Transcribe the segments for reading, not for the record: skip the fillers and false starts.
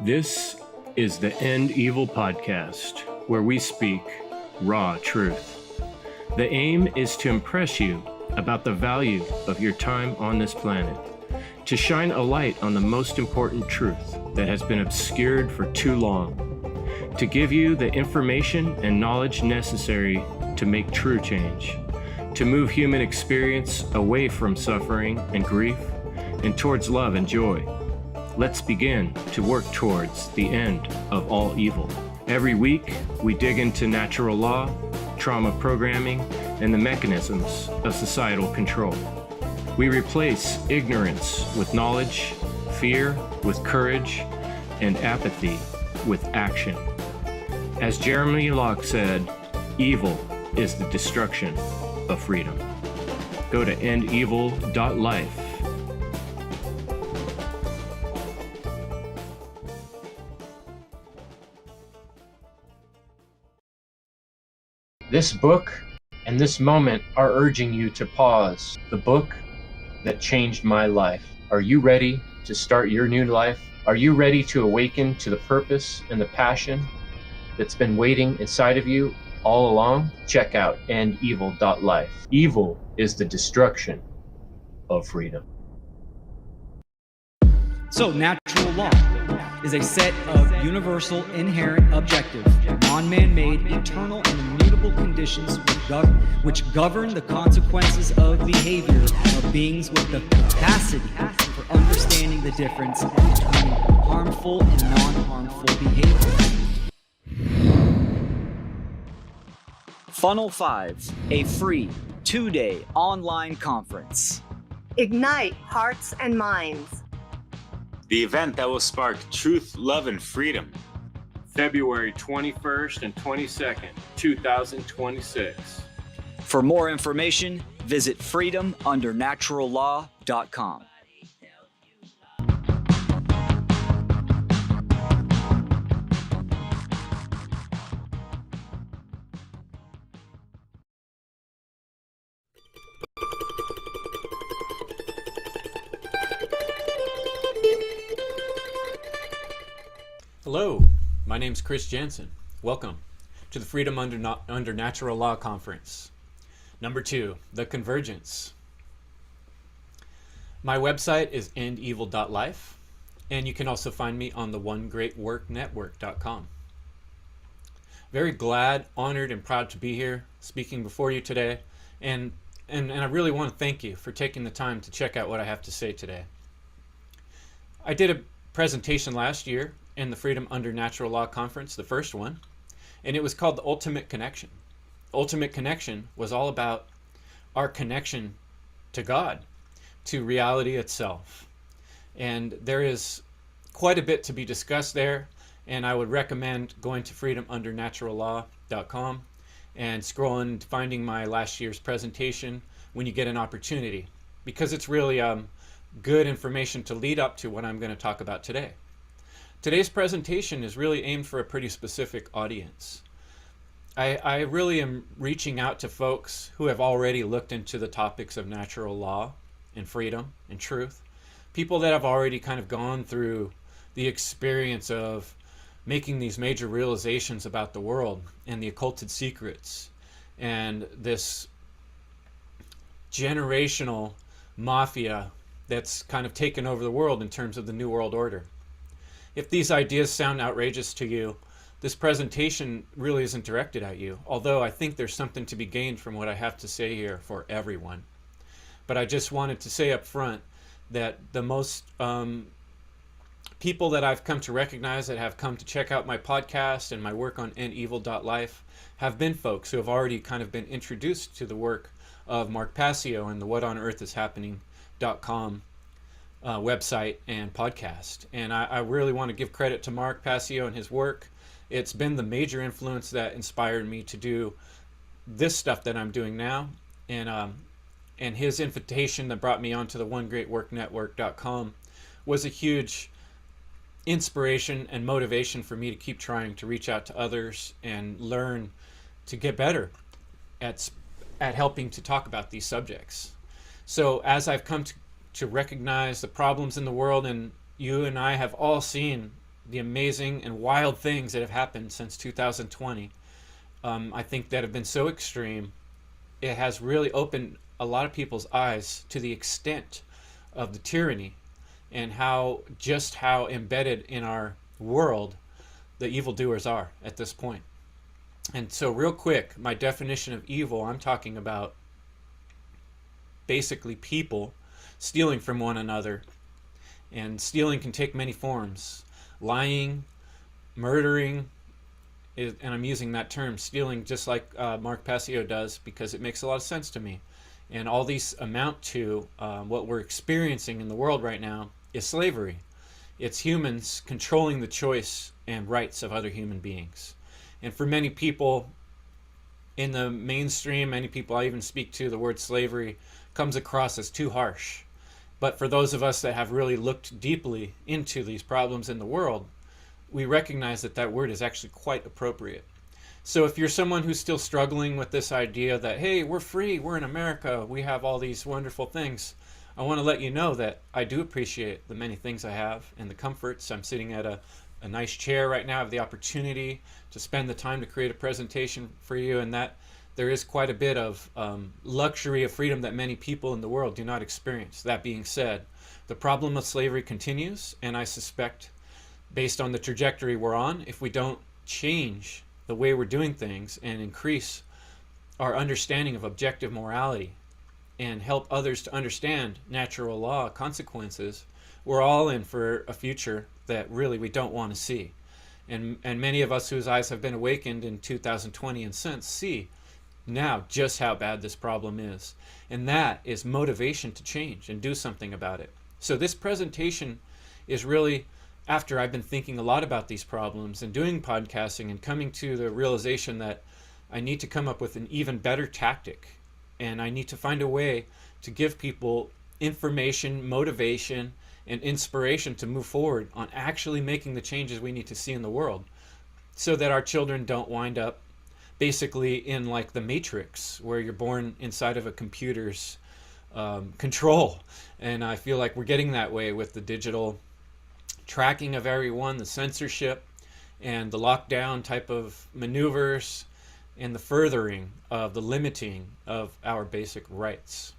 This is the End Evil podcast, where we speak raw truth. The aim is to impress you about the value of your time on this planet, to shine a light on the most important truth that has been obscured for too long, to give you the information and knowledge necessary to make true change, to move human experience away from suffering and grief and towards love and joy. Let's begin to work towards the end of all evil. Every week, we dig into natural law, trauma programming, and the mechanisms of societal control. We replace ignorance with knowledge, fear with courage, and apathy with action. As Jeremy Locke said, evil is the destruction of freedom. Go to endevil.life. This book and this moment are urging you to pause. The book that changed my life. Are you ready to start your new life? Are you ready to awaken to the purpose and the passion that's been waiting inside of you all along? Check out endevil.life. Evil is the destruction of freedom. So, natural law is a set of universal, inherent, objective, non-man-made, eternal, and immutable conditions which govern the consequences of behavior of beings with the capacity for understanding the difference between harmful and non-harmful behavior. Funl 5, a free 2-day online conference. Ignite hearts and minds. The event that will spark truth, love, and freedom. February 21st and 22nd, 2026. For more information, visit freedomundernaturallaw.com. Hello, my name's Chris Jansen. Welcome to the Freedom Under Natural Law Conference. Number 2, The Convergence. My website is endevil.life, and you can also find me on the onegreatworknetwork.com. Very glad, honored, and proud to be here speaking before you today, and I really want to thank you for taking the time to check out what I have to say today. I did a presentation last year in the Freedom Under Natural Law Conference, the first one, and it was called The Ultimate Connection. Ultimate Connection was all about our connection to God, to reality itself. And there is quite a bit to be discussed there, and I would recommend going to freedomundernaturallaw.com and scrolling and finding my last year's presentation when you get an opportunity, because it's really good information to lead up to what I'm going to talk about today. Today's presentation is really aimed for a pretty specific audience. I really am reaching out to folks who have already looked into the topics of natural law and freedom and truth. People that have already kind of gone through the experience of making these major realizations about the world and the occulted secrets and this generational mafia that's kind of taken over the world in terms of the New World Order. If these ideas sound outrageous to you, this presentation really isn't directed at you, although I think there's something to be gained from what I have to say here for everyone. But I just wanted to say up front that the most people that I've come to recognize that have come to check out my podcast and my work on endevil.life have been folks who have already kind of been introduced to the work of Mark Passio and the whatonearthishappening.com website and podcast. And I really want to give credit to Mark Passio and his work. It's been the major influence that inspired me to do this stuff that I'm doing now. And his invitation that brought me onto the onegreatworknetwork.com was a huge inspiration and motivation for me to keep trying to reach out to others and learn to get better at helping to talk about these subjects. So as I've come to to recognize the problems in the world, and you and I have all seen the amazing and wild things that have happened since 2020. I think that have been so extreme. It has really opened a lot of people's eyes to the extent of the tyranny and how embedded in our world the evildoers are at this point. And so real quick, my definition of evil, I'm talking about basically people stealing from one another. And stealing can take many forms. Lying, murdering, and I'm using that term, stealing, just like Mark Passio does, because it makes a lot of sense to me. And all these amount to what we're experiencing in the world right now is slavery. It's humans controlling the choice and rights of other human beings. And for many people in the mainstream, many people I even speak to, the word slavery comes across as too harsh. But for those of us that have really looked deeply into these problems in the world, we recognize that that word is actually quite appropriate. So if you're someone who's still struggling with this idea that, hey, we're free, we're in America, we have all these wonderful things, I want to let you know that I do appreciate the many things I have and the comforts. I'm sitting at a nice chair right now. I have the opportunity to spend the time to create a presentation for you, and that there is quite a bit of luxury of freedom that many people in the world do not experience. That being said, the problem of slavery continues, and I suspect, based on the trajectory we're on, if we don't change the way we're doing things and increase our understanding of objective morality and help others to understand natural law consequences, we're all in for a future that really we don't want to see. And many of us whose eyes have been awakened in 2020 and since see now just how bad this problem is. And that is motivation to change and do something about it. So this presentation is really after I've been thinking a lot about these problems and doing podcasting and coming to the realization that I need to come up with an even better tactic, and I need to find a way to give people information, motivation, and inspiration to move forward on actually making the changes we need to see in the world, so that our children don't wind up basically in like the Matrix, where you're born inside of a computer's control. And I feel like we're getting that way with the digital tracking of everyone, the censorship, and the lockdown type of maneuvers, and the furthering of the limiting of our basic rights.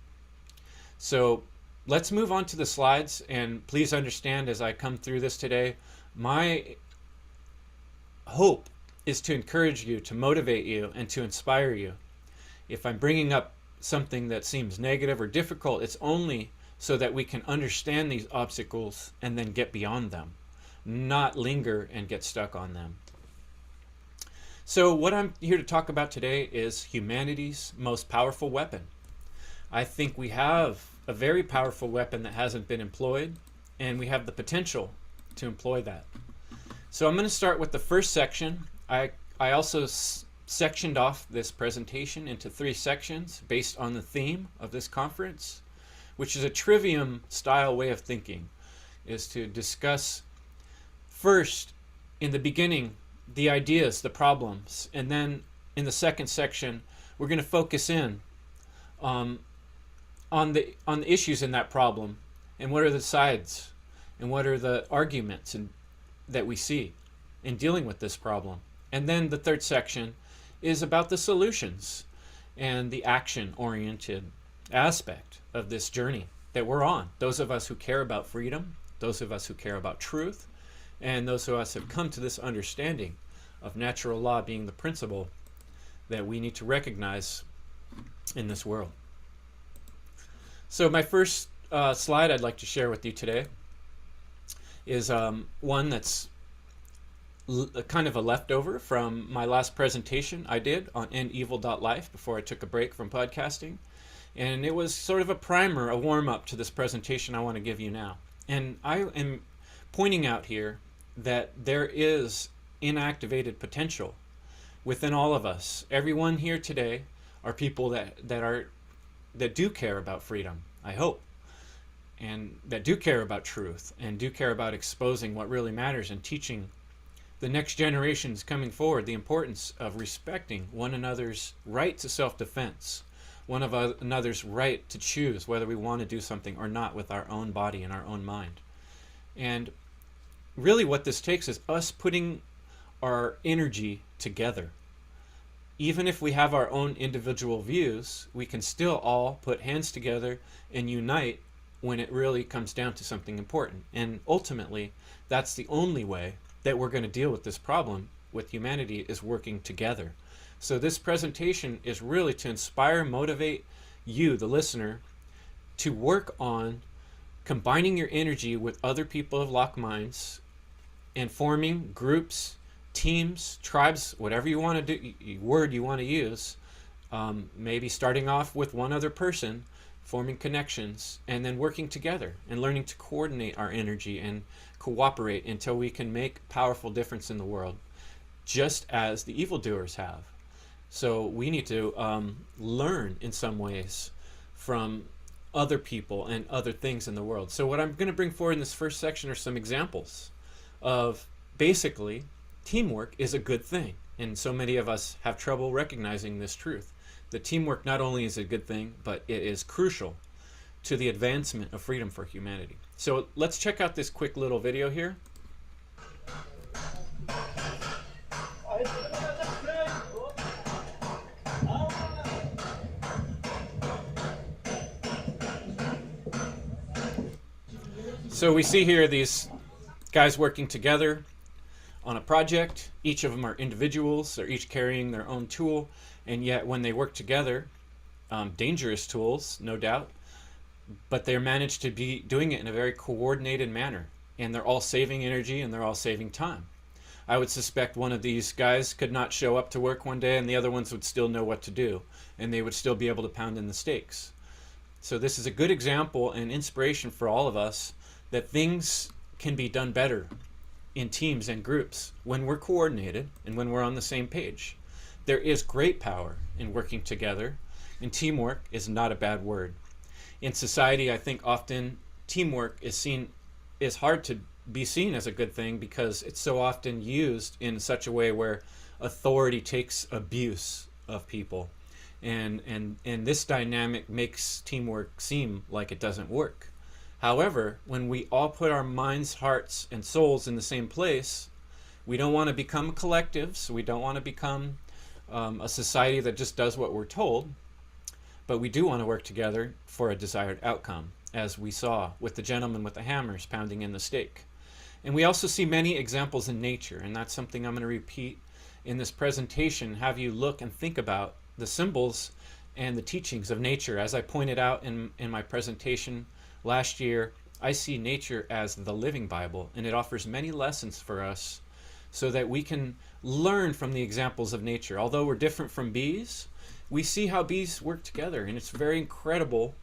So let's move on to the slides, and please understand as I come through this today, my hope is to encourage you, to motivate you, and to inspire you. If I'm bringing up something that seems negative or difficult, it's only so that we can understand these obstacles and then get beyond them, not linger and get stuck on them. So what I'm here to talk about today is humanity's most powerful weapon. I think we have a very powerful weapon that hasn't been employed, and we have the potential to employ that. So I'm going to start with the first section. I also sectioned off this presentation into 3 sections based on the theme of this conference, which is a trivium style way of thinking, is to discuss first in the beginning the ideas, the problems, and then in the second section we're going to focus in on the issues in that problem, and what are the sides and what are the arguments that we see in dealing with this problem. And then the third section is about the solutions and the action-oriented aspect of this journey that we're on. Those of us who care about freedom, those of us who care about truth, and those of us who have come to this understanding of natural law being the principle that we need to recognize in this world. So my first slide I'd like to share with you today is one that's kind of a leftover from my last presentation I did on endevil.life before I took a break from podcasting. And it was sort of a primer, a warm-up to this presentation I want to give you now. And I am pointing out here that there is inactivated potential within all of us. Everyone here today are people that do care about freedom, I hope, and that do care about truth, and do care about exposing what really matters and teaching the next generations coming forward the importance of respecting one another's right to self-defense, one of another's right to choose whether we want to do something or not with our own body and our own mind. And really what this takes is us putting our energy together. Even if we have our own individual views, we can still all put hands together and unite when it really comes down to something important. And ultimately, that's the only way that we're going to deal with this problem with humanity, is working together. So this presentation is really to inspire, motivate you, the listener, to work on combining your energy with other people of like minds and forming groups, teams, tribes, whatever you want to do, word you want to use. Maybe starting off with one other person, forming connections, and then working together and learning to coordinate our energy and cooperate until we can make powerful difference in the world, just as the evildoers have. So we need to learn in some ways from other people and other things in the world. So what I'm going to bring forward in this first section are some examples of basically teamwork is a good thing. And so many of us have trouble recognizing this truth. That teamwork not only is a good thing, but it is crucial to the advancement of freedom for humanity. So let's check out this quick little video here. So we see here these guys working together on a project. Each of them are individuals. They're each carrying their own tool. And yet when they work together, dangerous tools, no doubt, but they're managed to be doing it in a very coordinated manner. And they're all saving energy and they're all saving time. I would suspect one of these guys could not show up to work one day and the other ones would still know what to do. And they would still be able to pound in the stakes. So this is a good example and inspiration for all of us that things can be done better in teams and groups when we're coordinated and when we're on the same page. There is great power in working together, and teamwork is not a bad word. In society, I think often teamwork is hard to be seen as a good thing because it's so often used in such a way where authority takes abuse of people. And this dynamic makes teamwork seem like it doesn't work. However, when we all put our minds, hearts, and souls in the same place, we don't want to become collectives. We don't want to become a society that just does what we're told, but we do want to work together for a desired outcome, as we saw with the gentleman with the hammers pounding in the stake. And we also see many examples in nature, and that's something I'm going to repeat in this presentation, have you look and think about the symbols and the teachings of nature. As I pointed out in my presentation last year, I see nature as the living Bible, and it offers many lessons for us so that we can learn from the examples of nature. Although we're different from bees, we see how bees work together, and it's very incredible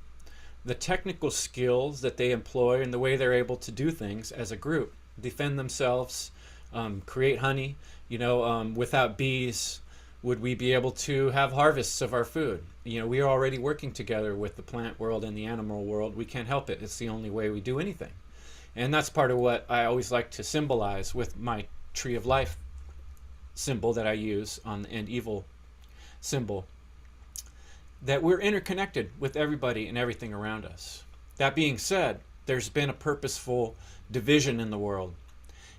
the technical skills that they employ and the way they're able to do things as a group, defend themselves, create honey. Without bees, would we be able to have harvests of our food? We are already working together with the plant world and the animal world. We can't help it. It's the only way we do anything. And that's part of what I always like to symbolize with my tree of life symbol that I use on the end evil symbol, that we're interconnected with everybody and everything around us. That being said, there's been a purposeful division in the world.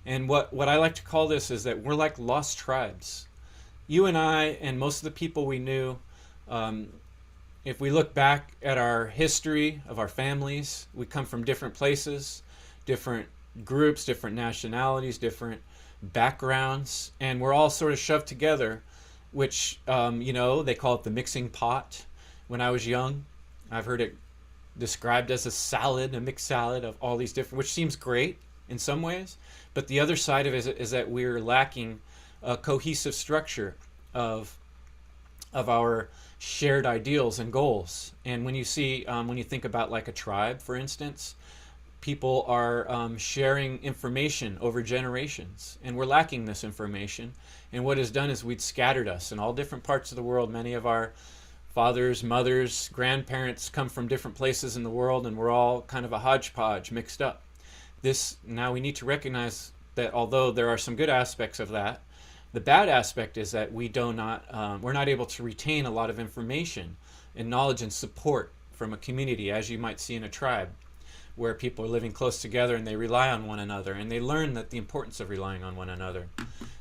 And what I like to call this is that we're like lost tribes. You and I and most of the people we knew, if we look back at our history of our families, we come from different places, different groups, different nationalities, different backgrounds, and we're all sort of shoved together, which, they call it the mixing pot. When I was young, I've heard it described as a mixed salad of all these different, which seems great in some ways, but the other side of it is that we're lacking a cohesive structure of our shared ideals and goals. And when you think about like a tribe, for instance, people are sharing information over generations, and we're lacking this information. And what is done is we'd scattered us in all different parts of the world. Many of our fathers, mothers, grandparents come from different places in the world, and we're all kind of a hodgepodge mixed up. Now we need to recognize that although there are some good aspects of that, the bad aspect is that we're not able to retain a lot of information and knowledge and support from a community, as you might see in a tribe, where people are living close together and they rely on one another, and they learn that the importance of relying on one another.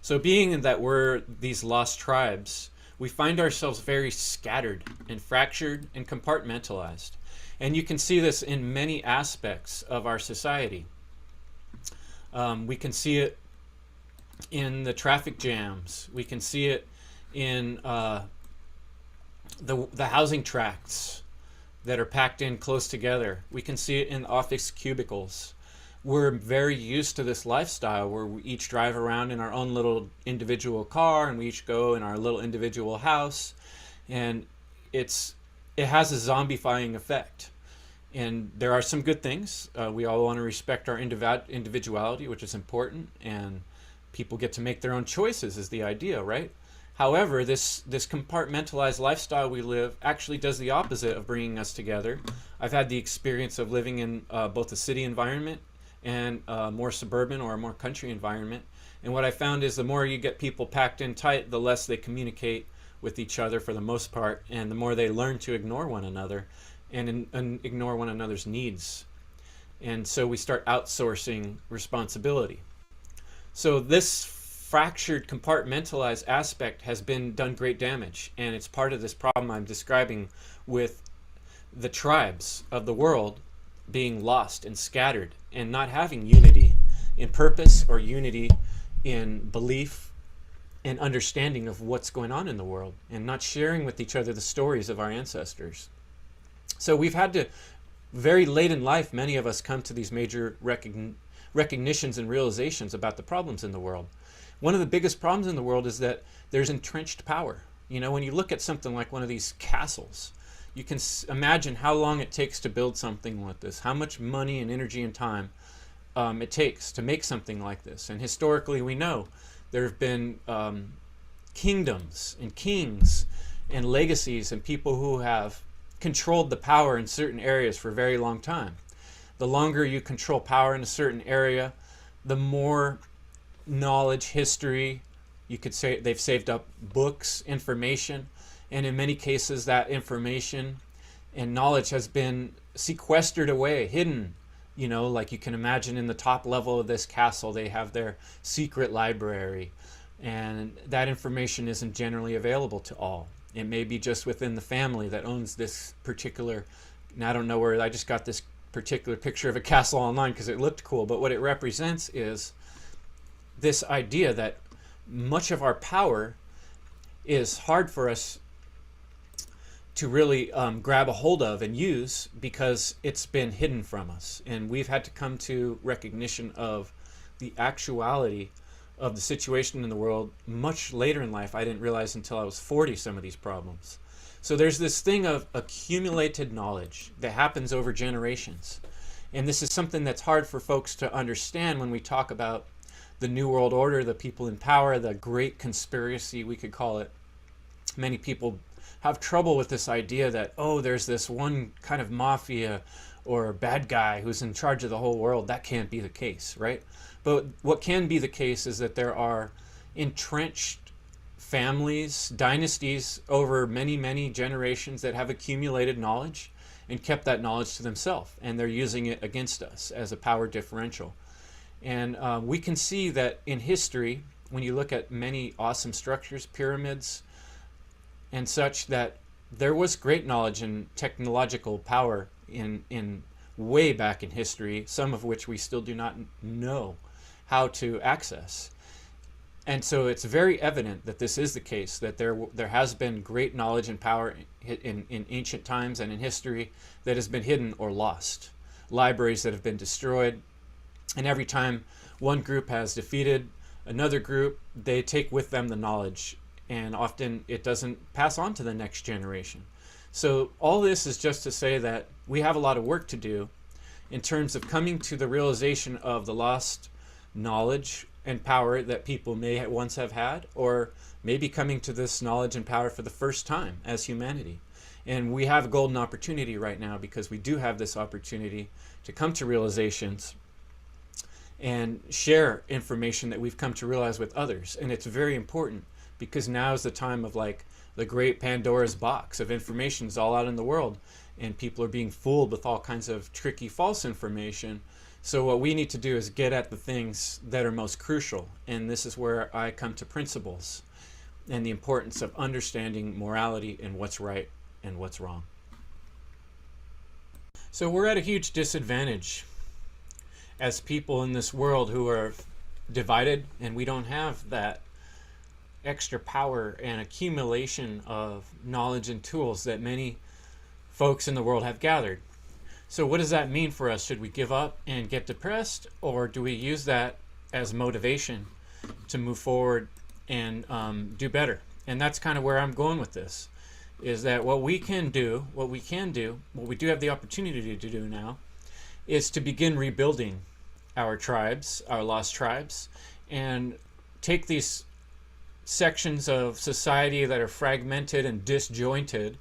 So being that we're these lost tribes, we find ourselves very scattered and fractured and compartmentalized. And you can see this in many aspects of our society. We can see it in the traffic jams. We can see it in the housing tracts that are packed in close together. We can see it in office cubicles. We're very used to this lifestyle where we each drive around in our own little individual car, and we each go in our little individual house, and it has a zombifying effect. And there are some good things. We all want to respect our individuality, which is important, and people get to make their own choices is the idea, right? However, this compartmentalized lifestyle we live actually does the opposite of bringing us together. I've had the experience of living in both a city environment and a more suburban or a more country environment. And what I found is the more you get people packed in tight, the less they communicate with each other for the most part, and the more they learn to ignore one another and ignore one another's needs. And so we start outsourcing responsibility. So this fractured, compartmentalized aspect has been done great damage, and it's part of this problem I'm describing with the tribes of the world being lost and scattered and not having unity in purpose or unity in belief and understanding of what's going on in the world, and not sharing with each other the stories of our ancestors. So we've had to, very late in life, many of us come to these major recognitions and realizations about the problems in the world. One of the biggest problems in the world is that there's entrenched power. You know, when you look at something like one of these castles, you can imagine how long it takes to build something like this, how much money and energy and time it takes to make something like this. And historically, we know there have been kingdoms and kings and legacies and people who have controlled the power in certain areas for a very long time. The longer you control power in a certain area, the more knowledge, history, you could say they've saved up books, information, and in many cases that information and knowledge has been sequestered away, hidden. You know, like you can imagine in the top level of this castle, they have their secret library, and that information isn't generally available to all. It may be just within the family that owns this particular, and I don't know where, I just got this particular picture of a castle online because it looked cool, but what it represents is this idea that much of our power is hard for us to really grab a hold of and use because it's been hidden from us. And we've had to come to recognition of the actuality of the situation in the world much later in life. I didn't realize until I was 40 some of these problems. So there's this thing of accumulated knowledge that happens over generations. And this is something that's hard for folks to understand when we talk about the New World Order, the people in power, the great conspiracy, we could call it. Many people have trouble with this idea that, oh, there's this one kind of mafia or bad guy who's in charge of the whole world. That can't be the case, right? But what can be the case is that there are entrenched families, dynasties over many, many generations that have accumulated knowledge and kept that knowledge to themselves, and they're using it against us as a power differential. And we can see that in history, when you look at many awesome structures, pyramids and such, that there was great knowledge and technological power in way back in history, some of which we still do not know how to access. And so it's very evident that this is the case, that there has been great knowledge and power in ancient times and in history that has been hidden or lost. Libraries that have been destroyed. And every time one group has defeated another group, they take with them the knowledge, and often it doesn't pass on to the next generation. So all this is just to say that we have a lot of work to do in terms of coming to the realization of the lost knowledge and power that people may once have had, or maybe coming to this knowledge and power for the first time as humanity. And we have a golden opportunity right now, because we do have this opportunity to come to realizations and share information that we've come to realize with others. And it's very important, because now is the time of like the great Pandora's box of information is all out in the world, and people are being fooled with all kinds of tricky false information. So what we need to do is get at the things that are most crucial, and this is where I come to principles and the importance of understanding morality and what's right and what's wrong. So we're at a huge disadvantage as people in this world who are divided, and we don't have that extra power and accumulation of knowledge and tools that many folks in the world have gathered. So what does that mean for us? Should we give up and get depressed, or do we use that as motivation to move forward and do better? And that's kind of where I'm going with this, is that what we do have the opportunity to do now, is to begin rebuilding our tribes, our lost tribes, and take these sections of society that are fragmented and disjointed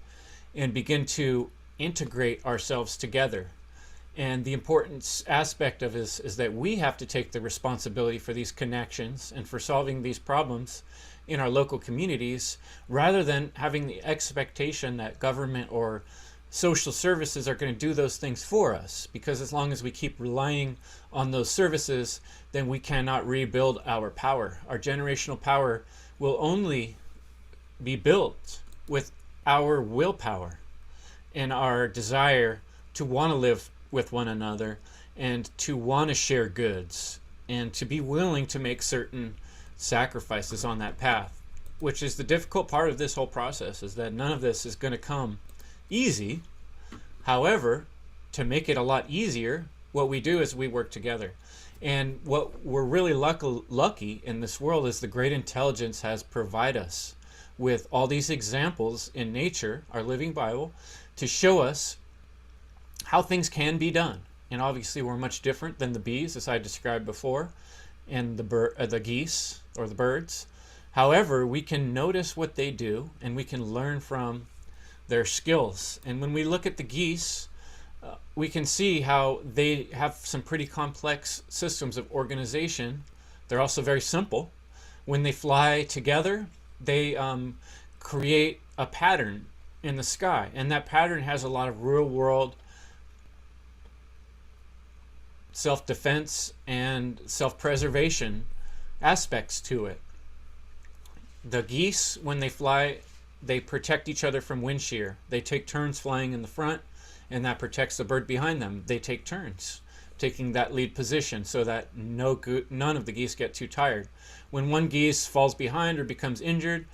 and begin to integrate ourselves together. And the important aspect of this is that we have to take the responsibility for these connections and for solving these problems in our local communities, rather than having the expectation that government or social services are going to do those things for us. Because as long as we keep relying on those services, then we cannot rebuild our power. Our generational power will only be built with our willpower and our desire to want to live with one another and to want to share goods and to be willing to make certain sacrifices on that path, which is the difficult part of this whole process, is that none of this is going to come easy. However, to make it a lot easier, what we do is we work together. And what we're really lucky in this world is the great intelligence has provided us with all these examples in nature, our living Bible, to show us how things can be done. And obviously we're much different than the bees, as I described before, and the geese or the birds. However, we can notice what they do and we can learn from their skills. And when we look at the geese, we can see how they have some pretty complex systems of organization. They're also very simple. When they fly together, they create a pattern in the sky, and that pattern has a lot of real world self-defense and self-preservation aspects to it. The geese, when they fly, they protect each other from wind shear. They take turns flying in the front, and that protects the bird behind them. They take turns taking that lead position so that none of the geese get too tired. When one geese falls behind or becomes injured,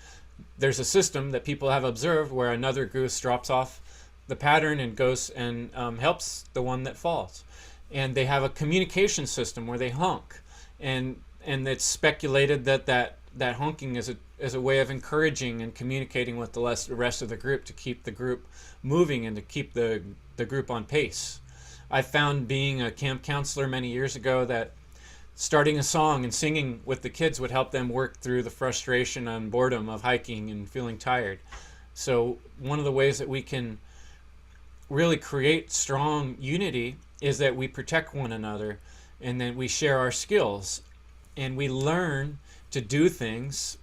there's a system that people have observed where another goose drops off the pattern and goes and helps the one that falls. And they have a communication system where they honk, and it's speculated that honking is a way of encouraging and communicating with the rest of the group to keep the group moving and to keep the group on pace. I found, being a camp counselor many years ago, that starting a song and singing with the kids would help them work through the frustration and boredom of hiking and feeling tired. So one of the ways that we can really create strong unity is that we protect one another, and then we share our skills, and we learn to do things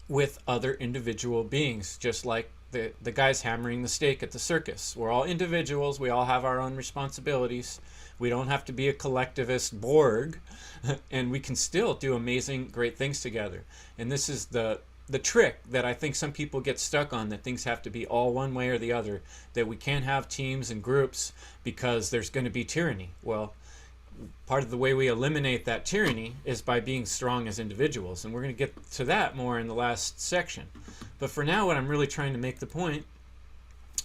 with other individual beings, just like the guys hammering the steak at the circus. We're all individuals. We all have our own responsibilities. We don't have to be a collectivist Borg, and we can still do amazing, great things together. And this is the trick that I think some people get stuck on, that things have to be all one way or the other, that we can't have teams and groups because there's going to be tyranny. Well, part of the way we eliminate that tyranny is by being strong as individuals, and we're going to get to that more in the last section. But for now, what I'm really trying to make the point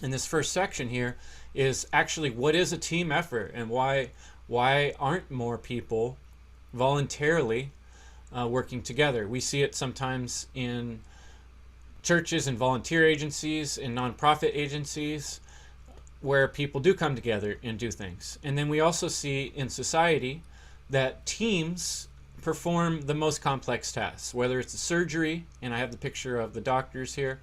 in this first section here is actually what is a team effort, and why aren't more people voluntarily working together. We see it sometimes in churches and volunteer agencies and nonprofit agencies where people do come together and do things. And then we also see in society that teams perform the most complex tasks, whether it's a surgery, and I have the picture of the doctors here,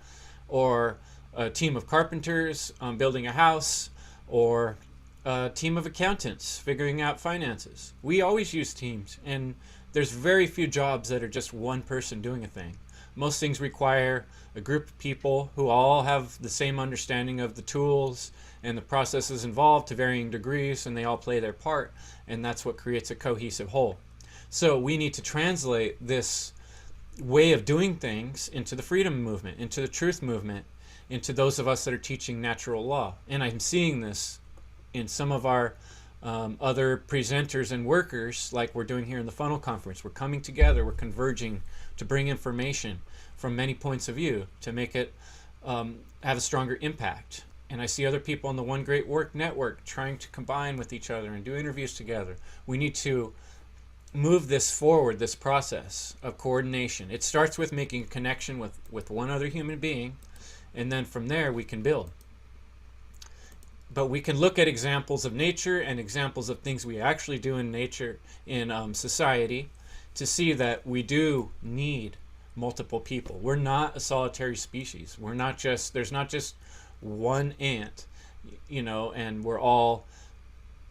or a team of carpenters building a house, or a team of accountants figuring out finances. We always use teams, and there's very few jobs that are just one person doing a thing. Most things require a group of people who all have the same understanding of the tools and the processes involved to varying degrees, and they all play their part, and that's what creates a cohesive whole. So we need to translate this way of doing things into the freedom movement, into the truth movement, into those of us that are teaching natural law. And I'm seeing this in some of our other presenters and workers, like we're doing here in the Funl conference. We're coming together, we're converging to bring information from many points of view to make it have a stronger impact. And I see other people on the One Great Work Network trying to combine with each other and do interviews together. We need to move this forward, this process of coordination. It starts with making a connection with one other human being, and then from there we can build. But we can look at examples of nature and examples of things we actually do in nature, in society, to see that we do need multiple people. We're not a solitary species. We're not just, there's not just one ant, you know, and we're all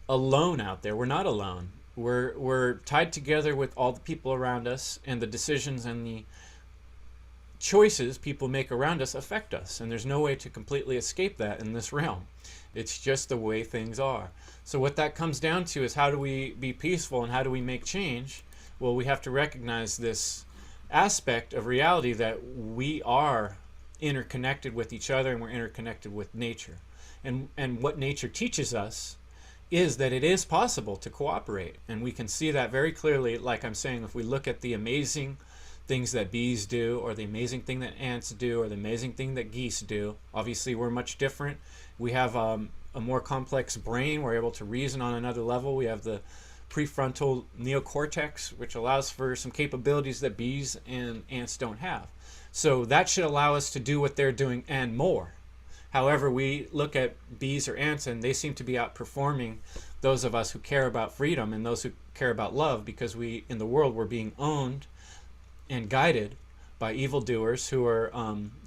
alone out there. We're not alone. We're tied together with all the people around us, and the decisions and the choices people make around us affect us, and there's no way to completely escape that in this realm. It's just the way things are. So what that comes down to is, how do we be peaceful and how do we make change? Well, we have to recognize this aspect of reality, that we are interconnected with each other and we're interconnected with nature. And what nature teaches us is that it is possible to cooperate, and we can see that very clearly. Like I'm saying, if we look at the amazing things that bees do, or the amazing thing that ants do, or the amazing thing that geese do, obviously we're much different. We have a more complex brain. We're able to reason on another level. We have the prefrontal neocortex, which allows for some capabilities that bees and ants don't have. So that should allow us to do what they're doing and more. However, we look at bees or ants, and they seem to be outperforming those of us who care about freedom and those who care about love, because we, in the world, we're being owned and guided by evildoers who are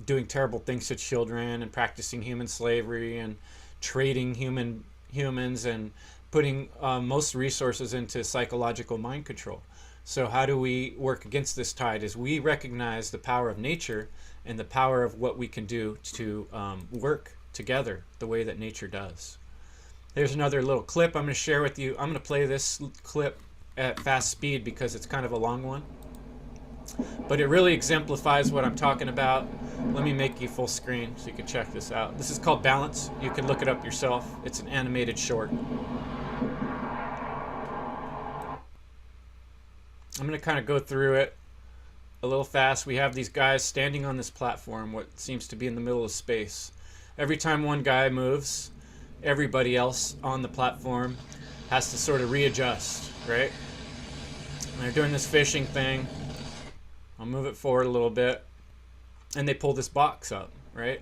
doing terrible things to children and practicing human slavery and trading humans and putting most resources into psychological mind control. So how do we work against this tide? Is we recognize the power of nature and the power of what we can do to work together the way that nature does. There's another little clip I'm going to share with you. I'm going to play this clip at fast speed because it's kind of a long one, but it really exemplifies what I'm talking about. Let me make you full screen so you can check this out. This is called Balance. You can look it up yourself. It's an animated short. I'm going to kind of go through it a little fast. We have these guys standing on this platform, what seems to be in the middle of space. Every time one guy moves, everybody else on the platform has to sort of readjust, right? And they're doing this fishing thing. I'll move it forward a little bit. And they pull this box up, right?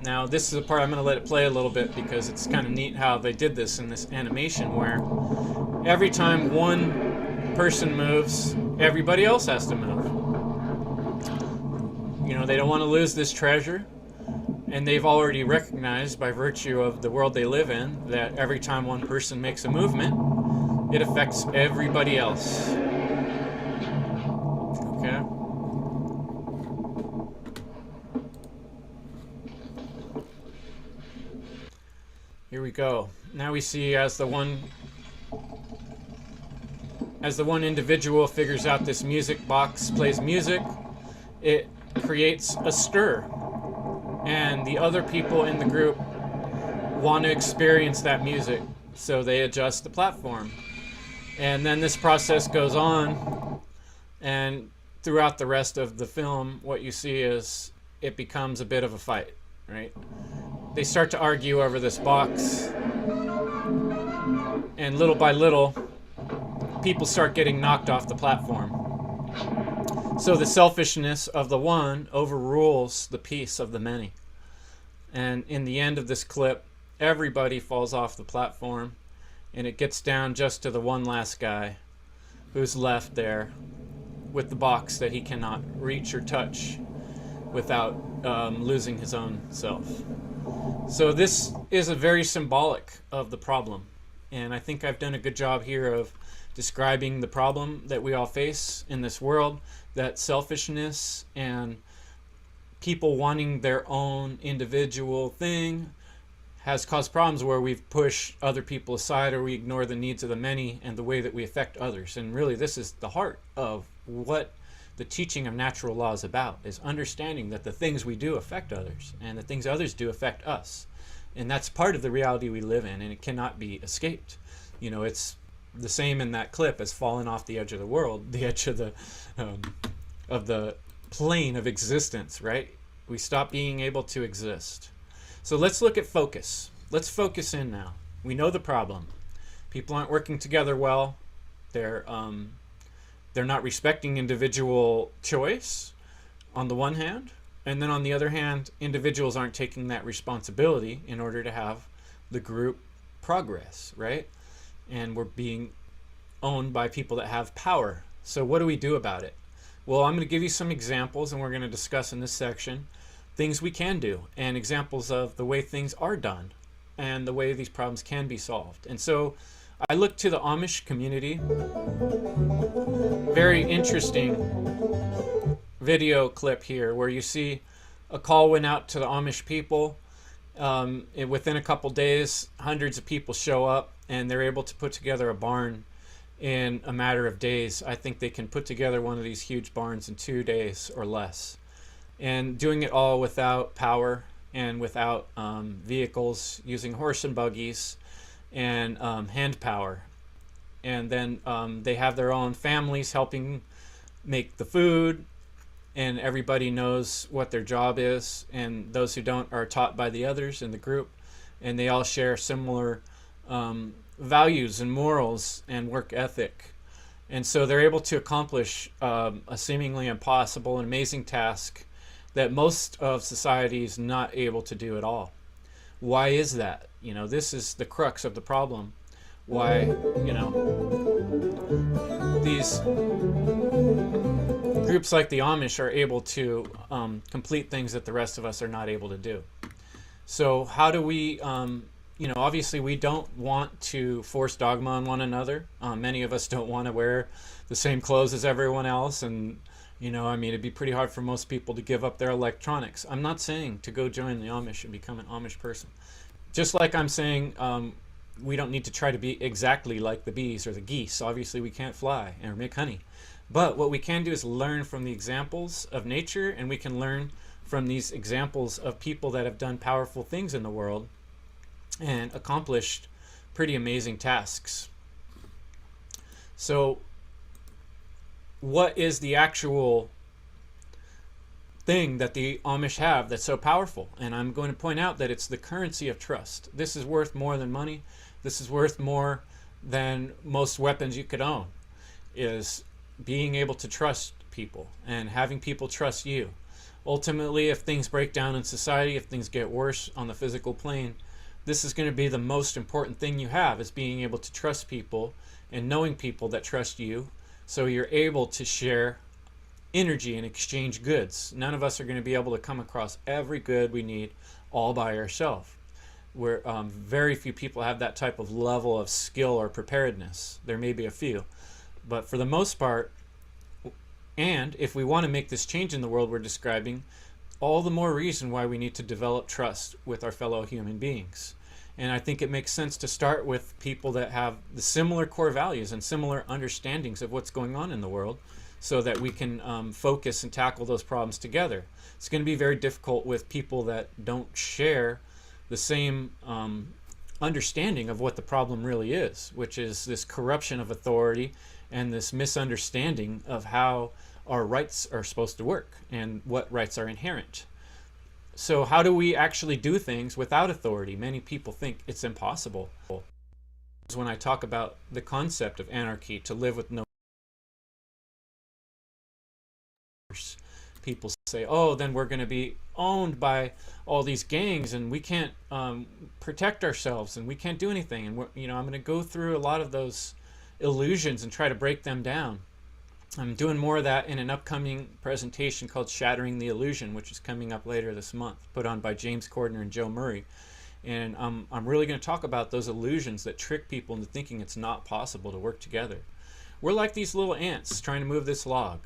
Now, this is the part I'm going to let it play a little bit because it's kind of neat how they did this in this animation, where every time one person moves, everybody else has to move. You know, they don't want to lose this treasure, and they've already recognized, by virtue of the world they live in, that every time one person makes a movement, it affects everybody else. Okay? Here we go. Now we see as the one individual figures out this music box, plays music, it creates a stir. And the other people in the group want to experience that music, so they adjust the platform. And then this process goes on, and throughout the rest of the film, what you see is it becomes a bit of a fight, right? They start to argue over this box, and little by little, people start getting knocked off the platform. So the selfishness of the one overrules the peace of the many. And in the end of this clip, everybody falls off the platform, and it gets down just to the one last guy who's left there with the box that he cannot reach or touch without losing his own self. So this is a very symbolic of the problem. And I think I've done a good job here of describing the problem that we all face in this world, that selfishness and people wanting their own individual thing has caused problems where we've pushed other people aside, or we ignore the needs of the many and the way that we affect others. And really, this is the heart of what the teaching of natural law is about, is understanding that the things we do affect others and the things others do affect us. And that's part of the reality we live in, and it cannot be escaped. You know, it's the same in that clip as falling off the edge of the world, the edge of the plane of existence, right? We stop being able to exist. So let's look at focus. Let's focus in now. We know the problem. People aren't working together well. They're not respecting individual choice on the one hand, and then on the other hand, individuals aren't taking that responsibility in order to have the group progress, right? And we're being owned by people that have power. So what do we do about it? Well, I'm going to give you some examples, and we're going to discuss in this section things we can do and examples of the way things are done and the way these problems can be solved. And so I look to the Amish community. Very interesting video clip here where you see a call went out to the Amish people. Within a couple days, hundreds of people show up, and they're able to put together a barn in a matter of days. I think they can put together one of these huge barns in 2 days or less. And doing it all without power and without vehicles, using horse and buggies and hand power. And then they have their own families helping make the food, and everybody knows what their job is, and those who don't are taught by the others in the group, and they all share similar values and morals and work ethic. And so they're able to accomplish a seemingly impossible and amazing task that most of society is not able to do at all. Why is that? You know, this is the crux of the problem. Why, you know, these groups like the Amish are able to complete things that the rest of us are not able to do. So how do we, you know, obviously we don't want to force dogma on one another. Many of us don't want to wear the same clothes as everyone else, and you know, I mean, it'd be pretty hard for most people to give up their electronics. I'm not saying to go join the Amish and become an Amish person. Just like I'm saying we don't need to try to be exactly like the bees or the geese. Obviously, we can't fly or make honey. But what we can do is learn from the examples of nature, and we can learn from these examples of people that have done powerful things in the world and accomplished pretty amazing tasks. So what is the actual thing that the Amish have that's so powerful? And I'm going to point out that it's the currency of trust. This is worth more than money. This is worth more than most weapons you could own, is being able to trust people and having people trust you. Ultimately, if things break down in society, if things get worse on the physical plane, this is going to be the most important thing you have, is being able to trust people and knowing people that trust you, so you're able to share energy and exchange goods. None of us are going to be able to come across every good we need all by ourselves. Where very few people have that type of level of skill or preparedness. There may be a few, but for the most part, and if we want to make this change in the world we're describing, all the more reason why we need to develop trust with our fellow human beings. And I think it makes sense to start with people that have the similar core values and similar understandings of what's going on in the world, so that we can focus and tackle those problems together. It's going to be very difficult with people that don't share the same understanding of what the problem really is, which is this corruption of authority and this misunderstanding of how our rights are supposed to work and what rights are inherent. So how do we actually do things without authority? Many people think it's impossible. When I talk about the concept of anarchy, to live with no, people say, oh, then we're going to be owned by all these gangs and we can't protect ourselves and we can't do anything. And you know, I'm going to go through a lot of those illusions and try to break them down. I'm doing more of that in an upcoming presentation called Shattering the Illusion, which is coming up later this month, put on by James Cordner and Joe Murray. And I'm really going to talk about those illusions that trick people into thinking it's not possible to work together. We're like these little ants trying to move this log.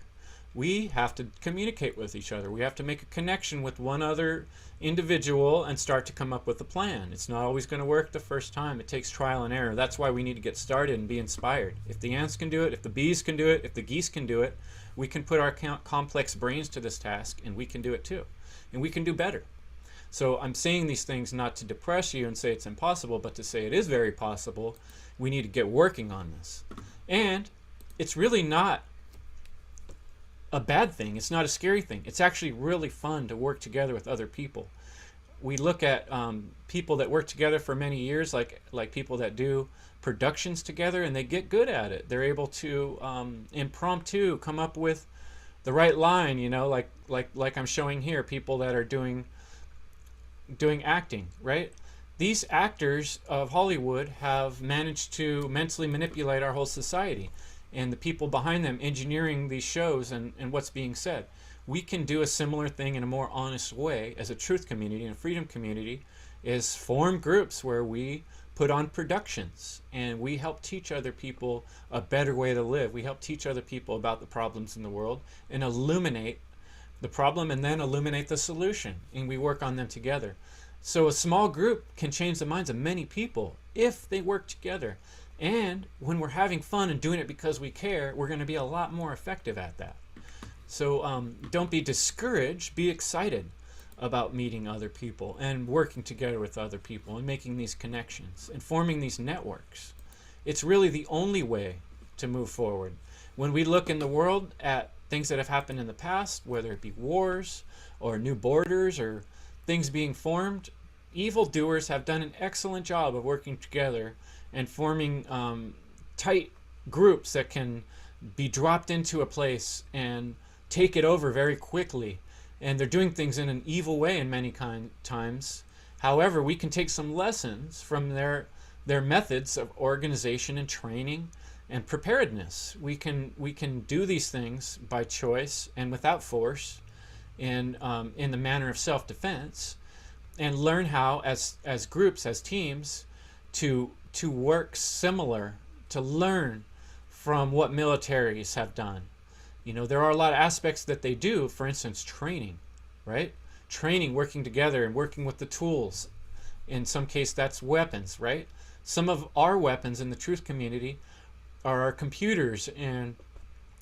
We have to communicate with each other. We have to make a connection with one other individual and start to come up with a plan. It's not always going to work the first time. It takes trial and error. That's why we need to get started and be inspired. If the ants can do it, if the bees can do it, if the geese can do it, we can put our complex brains to this task, and we can do it too. And we can do better. So I'm saying these things not to depress you and say it's impossible, but to say it is very possible. We need to get working on this. And it's really not a bad thing. It's not a scary thing. It's actually really fun to work together with other people. We look at people that work together for many years, like people that do productions together, and they get good at it. They're able to impromptu come up with the right line, you know, like I'm showing here, people that are doing acting, right? These actors of Hollywood have managed to mentally manipulate our whole society, and the people behind them engineering these shows and what's being said. We can do a similar thing in a more honest way as a truth community and a freedom community, is form groups where we put on productions and we help teach other people a better way to live. We help teach other people about the problems in the world and illuminate the problem and then illuminate the solution, and we work on them together. So a small group can change the minds of many people if they work together. And when we're having fun and doing it because we care, we're going to be a lot more effective at that. So don't be discouraged. Be excited about meeting other people and working together with other people and making these connections and forming these networks. It's really the only way to move forward. When we look in the world at things that have happened in the past, whether it be wars or new borders or things being formed, evildoers have done an excellent job of working together and forming tight groups that can be dropped into a place and take it over very quickly. And they're doing things in an evil way in many times. However, we can take some lessons from their methods of organization and training and preparedness. We can do these things by choice and without force, and in the manner of self-defense, and learn how, as groups, as teams, to work similar, to learn from what militaries have done. You know, there are a lot of aspects that they do, for instance, training, right? Training, working together and working with the tools. In some case, that's weapons, right? Some of our weapons in the truth community are our computers and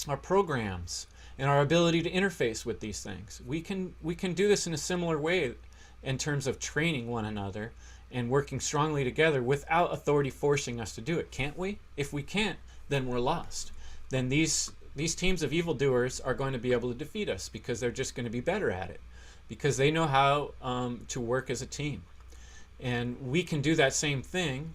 our programs and our ability to interface with these things. We can do this in a similar way in terms of training one another and working strongly together without authority forcing us to do it, can't we? If we can't, then we're lost. Then these teams of evildoers are going to be able to defeat us because they're just going to be better at it, because they know how to work as a team. And we can do that same thing,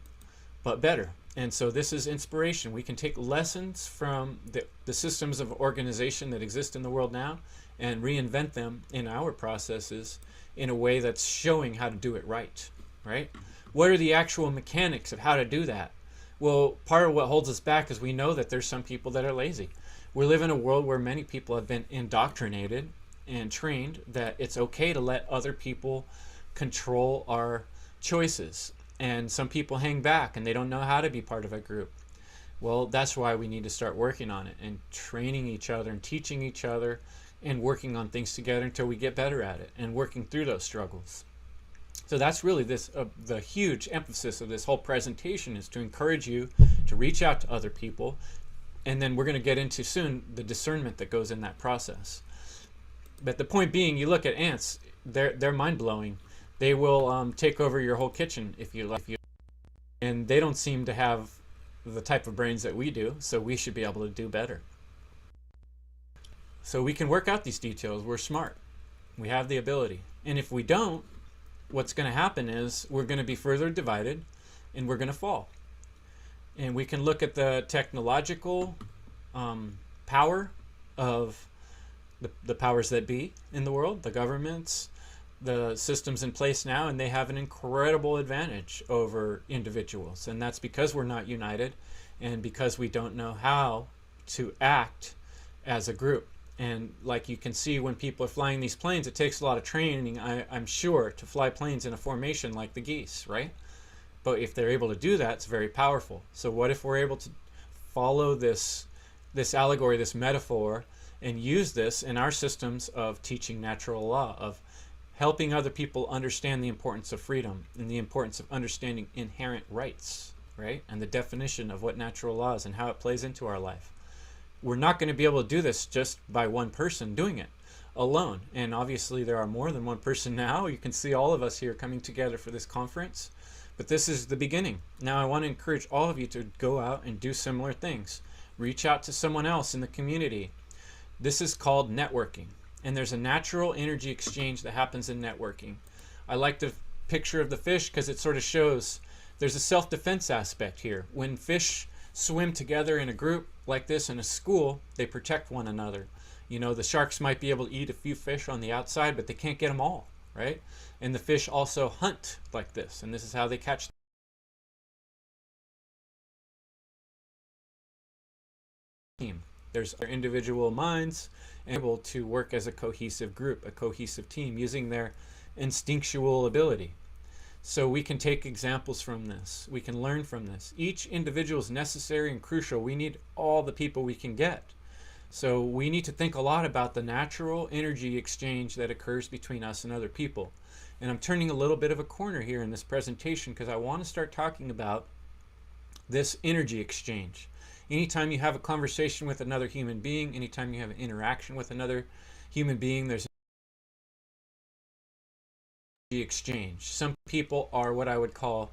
but better. And so this is inspiration. We can take lessons from the systems of organization that exist in the world now and reinvent them in our processes in a way that's showing how to do it right, right? What are the actual mechanics of how to do that? Well, part of what holds us back is we know that there's some people that are lazy. We live in a world where many people have been indoctrinated and trained that it's okay to let other people control our choices. And some people hang back and they don't know how to be part of a group. Well, that's why we need to start working on it and training each other and teaching each other and working on things together until we get better at it and working through those struggles. So that's really the huge emphasis of this whole presentation, is to encourage you to reach out to other people. And then we're going to get into soon the discernment that goes in that process. But the point being, you look at ants, they're mind-blowing. They will take over your whole kitchen if you like. And they don't seem to have the type of brains that we do, so we should be able to do better. So we can work out these details. We're smart. We have the ability. And if we don't, what's going to happen is we're going to be further divided and we're going to fall. And we can look at the technological power of the powers that be in the world, the governments, the systems in place now, and they have an incredible advantage over individuals. And that's because we're not united and because we don't know how to act as a group. And like you can see when people are flying these planes, it takes a lot of training, I'm sure, to fly planes in a formation like the geese, right? But if they're able to do that, it's very powerful. So what if we're able to follow this allegory, this metaphor, and use this in our systems of teaching natural law, of helping other people understand the importance of freedom and the importance of understanding inherent rights, right? And the definition of what natural law is and how it plays into our life. We're not going to be able to do this just by one person doing it alone. And obviously there are more than one person now. You can see all of us here coming together for this conference. But this is the beginning. Now I want to encourage all of you to go out and do similar things. Reach out to someone else in the community. This is called networking. And there's a natural energy exchange that happens in networking. I like the picture of the fish because it sort of shows there's a self-defense aspect here. When fish swim together in a group like this in a school, they protect one another. You know, the sharks might be able to eat a few fish on the outside, but they can't get them all, right? And the fish also hunt like this, and this is how they catch the team. There's their individual minds able to work as a cohesive group, a cohesive team, using their instinctual ability. So we can take examples from this. We can learn from this. Each individual is necessary and crucial. We need all the people we can get. So we need to think a lot about the natural energy exchange that occurs between us and other people. And I'm turning a little bit of a corner here in this presentation because I want to start talking about this energy exchange. Anytime you have a conversation with another human being, anytime you have an interaction with another human being, there's exchange. Some people are what I would call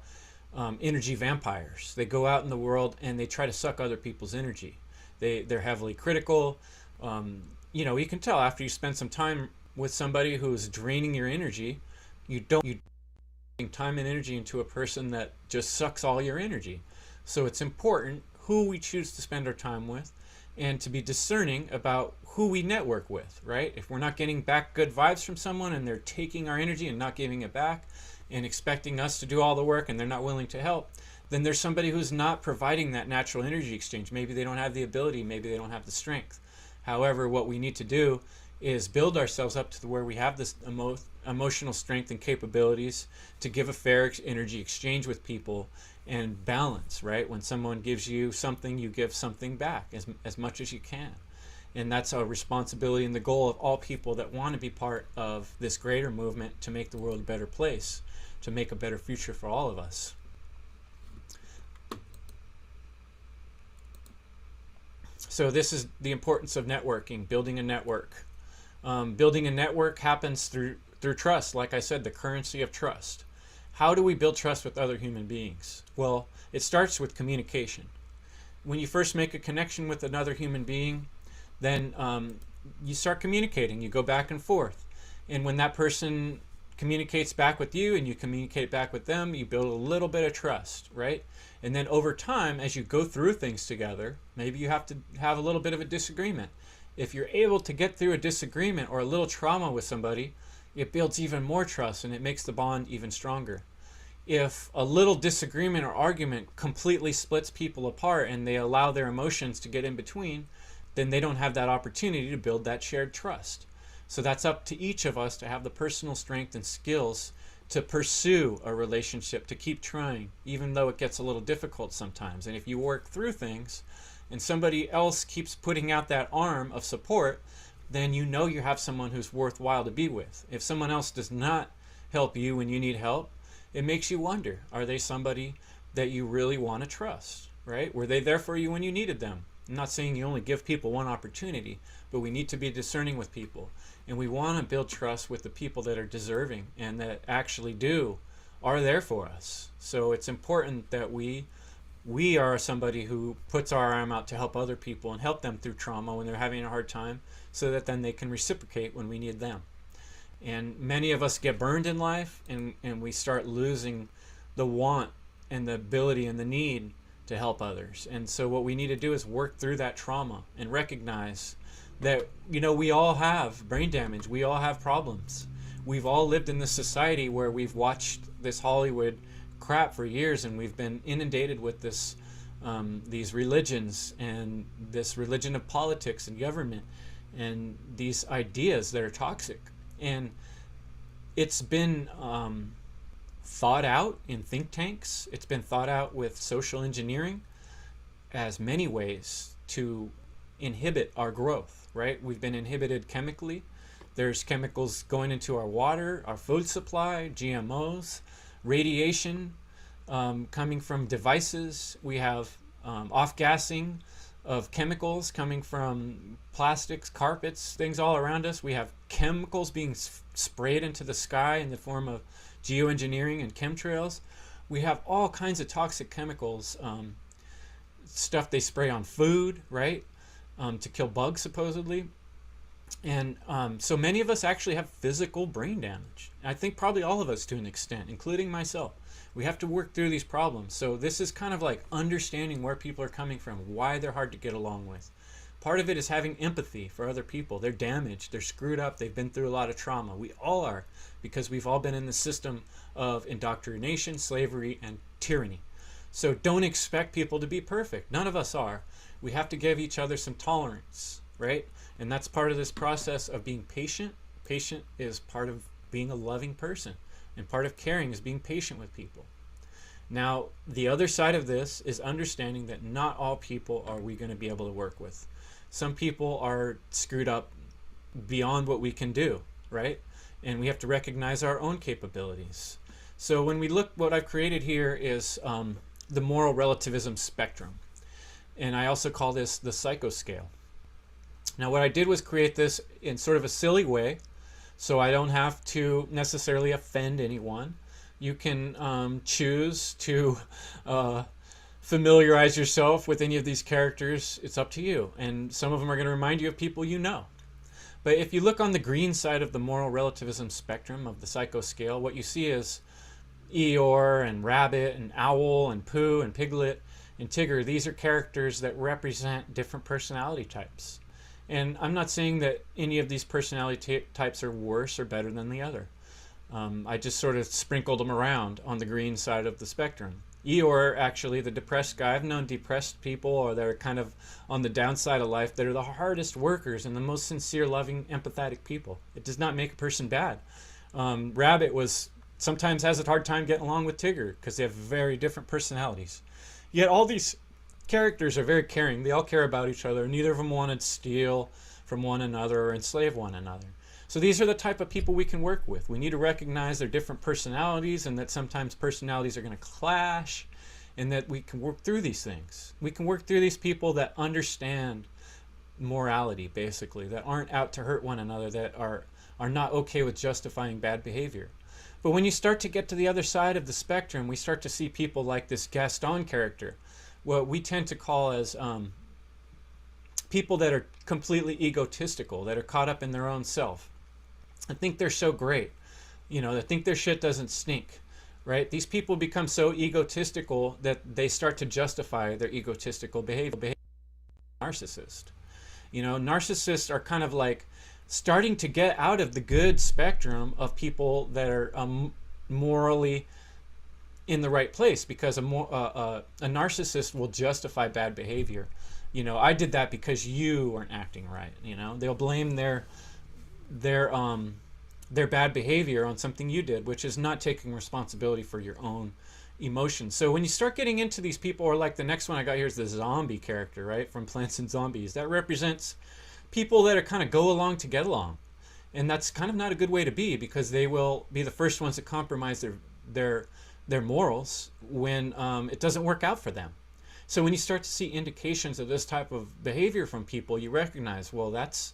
energy vampires. They go out in the world and they try to suck other people's energy. They're heavily critical. You know, you can tell after you spend some time with somebody who's draining your energy, you time and energy into a person that just sucks all your energy. So it's important who we choose to spend our time with and to be discerning about who we network with, right? If we're not getting back good vibes from someone and they're taking our energy and not giving it back and expecting us to do all the work and they're not willing to help, then there's somebody who's not providing that natural energy exchange. Maybe they don't have the ability, maybe they don't have the strength. However, what we need to do is build ourselves up to where we have this emotional strength and capabilities to give a fair energy exchange with people and balance, right? When someone gives you something, you give something back as much as you can. And that's a responsibility and the goal of all people that want to be part of this greater movement to make the world a better place, to make a better future for all of us. So this is the importance of networking, building a network. Building a network happens through trust. Like I said, the currency of trust. How do we build trust with other human beings? Well, it starts with communication. When you first make a connection with another human being, then you start communicating. You go back and forth. And when that person communicates back with you and you communicate back with them, you build a little bit of trust, right? And then over time, as you go through things together, maybe you have to have a little bit of a disagreement. If you're able to get through a disagreement or a little trauma with somebody, it builds even more trust and it makes the bond even stronger. If a little disagreement or argument completely splits people apart and they allow their emotions to get in between, then they don't have that opportunity to build that shared trust. So that's up to each of us to have the personal strength and skills to pursue a relationship, to keep trying, even though it gets a little difficult sometimes. And if you work through things and somebody else keeps putting out that arm of support, then you know you have someone who's worthwhile to be with. If someone else does not help you when you need help, it makes you wonder, are they somebody that you really want to trust, right? Were they there for you when you needed them? I'm not saying you only give people one opportunity, but we need to be discerning with people. And we want to build trust with the people that are deserving and that actually are there for us. So it's important that we are somebody who puts our arm out to help other people and help them through trauma when they're having a hard time, so that then they can reciprocate when we need them. And many of us get burned in life and we start losing the want and the ability and the need to help others. And so what we need to do is work through that trauma and recognize that, you know, we all have brain damage. We all have problems. We've all lived in this society where we've watched this Hollywood crap for years and we've been inundated with these religions and this religion of politics and government. and these ideas that are toxic. And it's been thought out in think tanks. It's been thought out with social engineering as many ways to inhibit our growth, right? We've been inhibited chemically. There's chemicals going into our water, our food supply, GMOs, radiation coming from devices. We have off-gassing of chemicals coming from plastics, carpets, things all around us. We have chemicals being sprayed into the sky in the form of geoengineering and chemtrails. We have all kinds of toxic chemicals, stuff they spray on food, right? To kill bugs, supposedly. And so many of us actually have physical brain damage. I think probably all of us to an extent, including myself. We have to work through these problems. So this is kind of like understanding where people are coming from, why they're hard to get along with. Part of it is having empathy for other people. They're damaged, they're screwed up, they've been through a lot of trauma. We all are, because we've all been in the system of indoctrination, slavery, and tyranny. So don't expect people to be perfect. None of us are. We have to give each other some tolerance, right? And that's part of this process of being patient. Patient is part of being a loving person. And part of caring is being patient with people. Now, the other side of this is understanding that not all people are we going to be able to work with. Some people are screwed up beyond what we can do, right? And we have to recognize our own capabilities. So when we look, what I've created here is the moral relativism spectrum. And I also call this the psychoscale. Now, what I did was create this in sort of a silly way, so I don't have to necessarily offend anyone. You can choose to familiarize yourself with any of these characters. It's up to you. And some of them are going to remind you of people you know. But if you look on the green side of the moral relativism spectrum of the psychoscale, what you see is Eeyore and Rabbit and Owl and Pooh and Piglet and Tigger. These are characters that represent different personality types. And I'm not saying that any of these personality types are worse or better than the other. I just sort of sprinkled them around on the green side of the spectrum. Eeyore, actually, the depressed guy. I've known depressed people, or they're kind of on the downside of life, that are the hardest workers and the most sincere, loving, empathetic people. It does not make a person bad. Rabbit sometimes has a hard time getting along with Tigger because they have very different personalities. Yet all these characters are very caring. They all care about each other. Neither of them want to steal from one another or enslave one another. So these are the type of people we can work with. We need to recognize their different personalities, and that sometimes personalities are going to clash, and that we can work through these things. We can work through these people that understand morality, basically, that aren't out to hurt one another, that are not okay with justifying bad behavior. But when you start to get to the other side of the spectrum, we start to see people like this Gaston character, what we tend to call as people that are completely egotistical, that are caught up in their own self. I think they're so great, they think their shit doesn't stink, right? These people become so egotistical that they start to justify their egotistical behavior. Narcissist. Narcissists are kind of like starting to get out of the good spectrum of people that are morally in the right place, because a narcissist will justify bad behavior. I did that because you weren't acting right. They'll blame their bad behavior on something you did, which is not taking responsibility for your own emotions. So when you start getting into these people, or like the next one I got here is the zombie character, right, from Plants and Zombies, that represents people that are kind of go along to get along. And that's kind of not a good way to be, because they will be the first ones to compromise their morals when it doesn't work out for them. So when you start to see indications of this type of behavior from people, you recognize, well, that's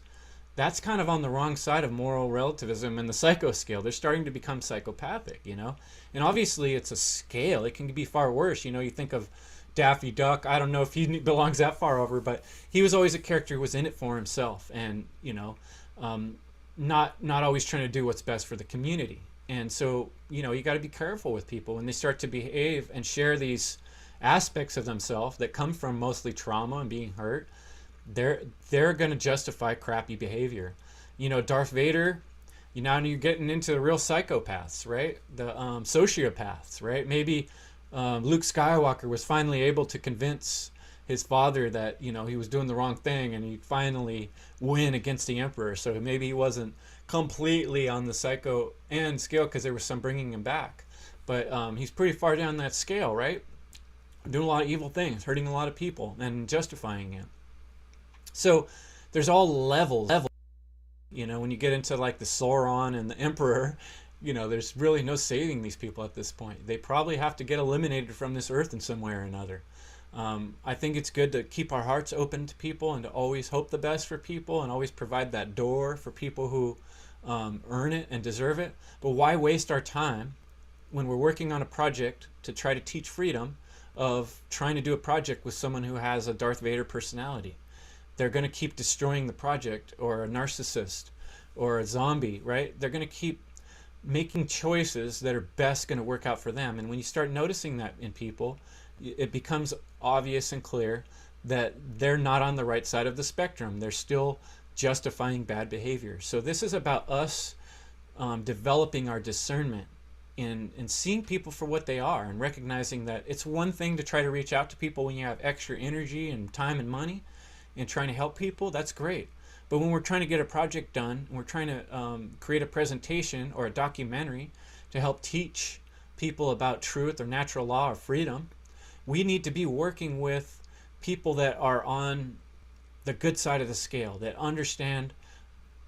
kind of on the wrong side of moral relativism and the psychoscale. They're starting to become psychopathic, And obviously it's a scale. It can be far worse. You think of Daffy Duck. I don't know if he belongs that far over, but he was always a character who was in it for himself, and, not always trying to do what's best for the community. And so, you got to be careful with people when they start to behave and share these aspects of themselves that come from mostly trauma and being hurt. They're going to justify crappy behavior. Darth Vader, now you're getting into the real psychopaths, right? The sociopaths, right? Maybe Luke Skywalker was finally able to convince his father that, you know, he was doing the wrong thing and he'd finally win against the emperor. So maybe he wasn't completely on the psycho end scale because there was some bringing him back. But he's pretty far down that scale, right? Doing a lot of evil things, hurting a lot of people, and justifying it. So there's all levels. You know, when you get into like the Sauron and the Emperor, you know, there's really no saving these people at this point. They probably have to get eliminated from this earth in some way or another. I think it's good to keep our hearts open to people and to always hope the best for people and always provide that door for people who earn it and deserve it. But why waste our time when we're working on a project to try to teach freedom of trying to do a project with someone who has a Darth Vader personality? They're going to keep destroying the project, or a narcissist or a zombie, right? They're going to keep making choices that are best going to work out for them. And when you start noticing that in people, it becomes obvious and clear that they're not on the right side of the spectrum. They're still justifying bad behavior. So this is about us developing our discernment in seeing people for what they are, and recognizing that it's one thing to try to reach out to people when you have extra energy and time and money and trying to help people. That's great. But when we're trying to get a project done, and we're trying to create a presentation or a documentary to help teach people about truth or natural law or freedom, we need to be working with people that are on the good side of the scale, that understand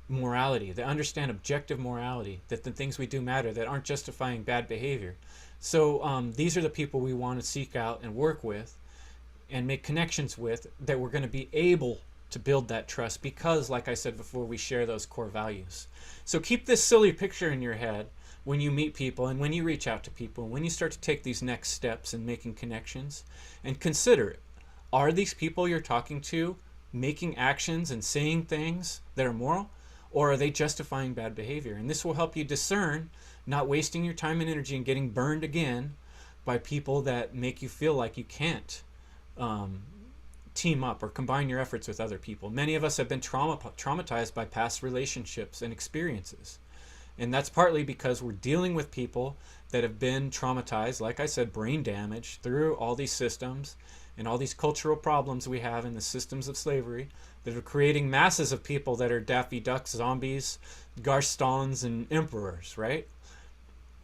morality, that understand objective morality, that the things we do matter, that aren't justifying bad behavior. So these are the people we want to seek out and work with and make connections with, that we're going to be able to build that trust because, like I said before, we share those core values. So keep this silly picture in your head when you meet people and when you reach out to people, when you start to take these next steps in making connections, and consider, are these people you're talking to making actions and saying things that are moral, or are they justifying bad behavior? And this will help you discern, not wasting your time and energy and getting burned again by people that make you feel like you can't team up or combine your efforts with other people. Many of us have been traumatized by past relationships and experiences. And that's partly because we're dealing with people that have been traumatized, like I said, brain damage, through all these systems and all these cultural problems we have in the systems of slavery that are creating masses of people that are Daffy Ducks, zombies, Garth Stalins, and emperors, right?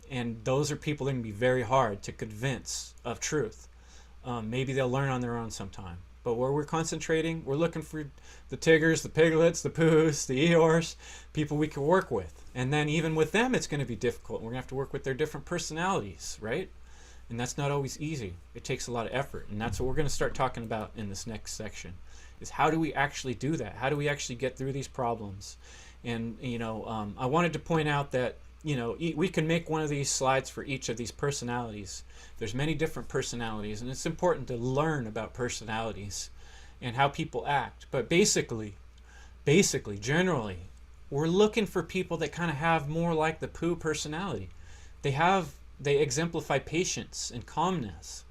And those are people that can be very hard to convince of truth. Maybe they'll learn on their own sometime. But where we're concentrating, we're looking for the Tiggers, the Piglets, the Poos, the Eeyores, people we can work with. And then even with them, it's going to be difficult. We're going to have to work with their different personalities, right? And that's not always easy. It takes a lot of effort. And that's what we're going to start talking about in this next section, is how do we actually do that? How do we actually get through these problems? And, you know, I wanted to point out that, you know, we can make one of these slides for each of these personalities. There's many different personalities, and it's important to learn about personalities and how people act. But basically, generally, we're looking for people that kind of have more like the Pooh personality. They exemplify patience and calmness.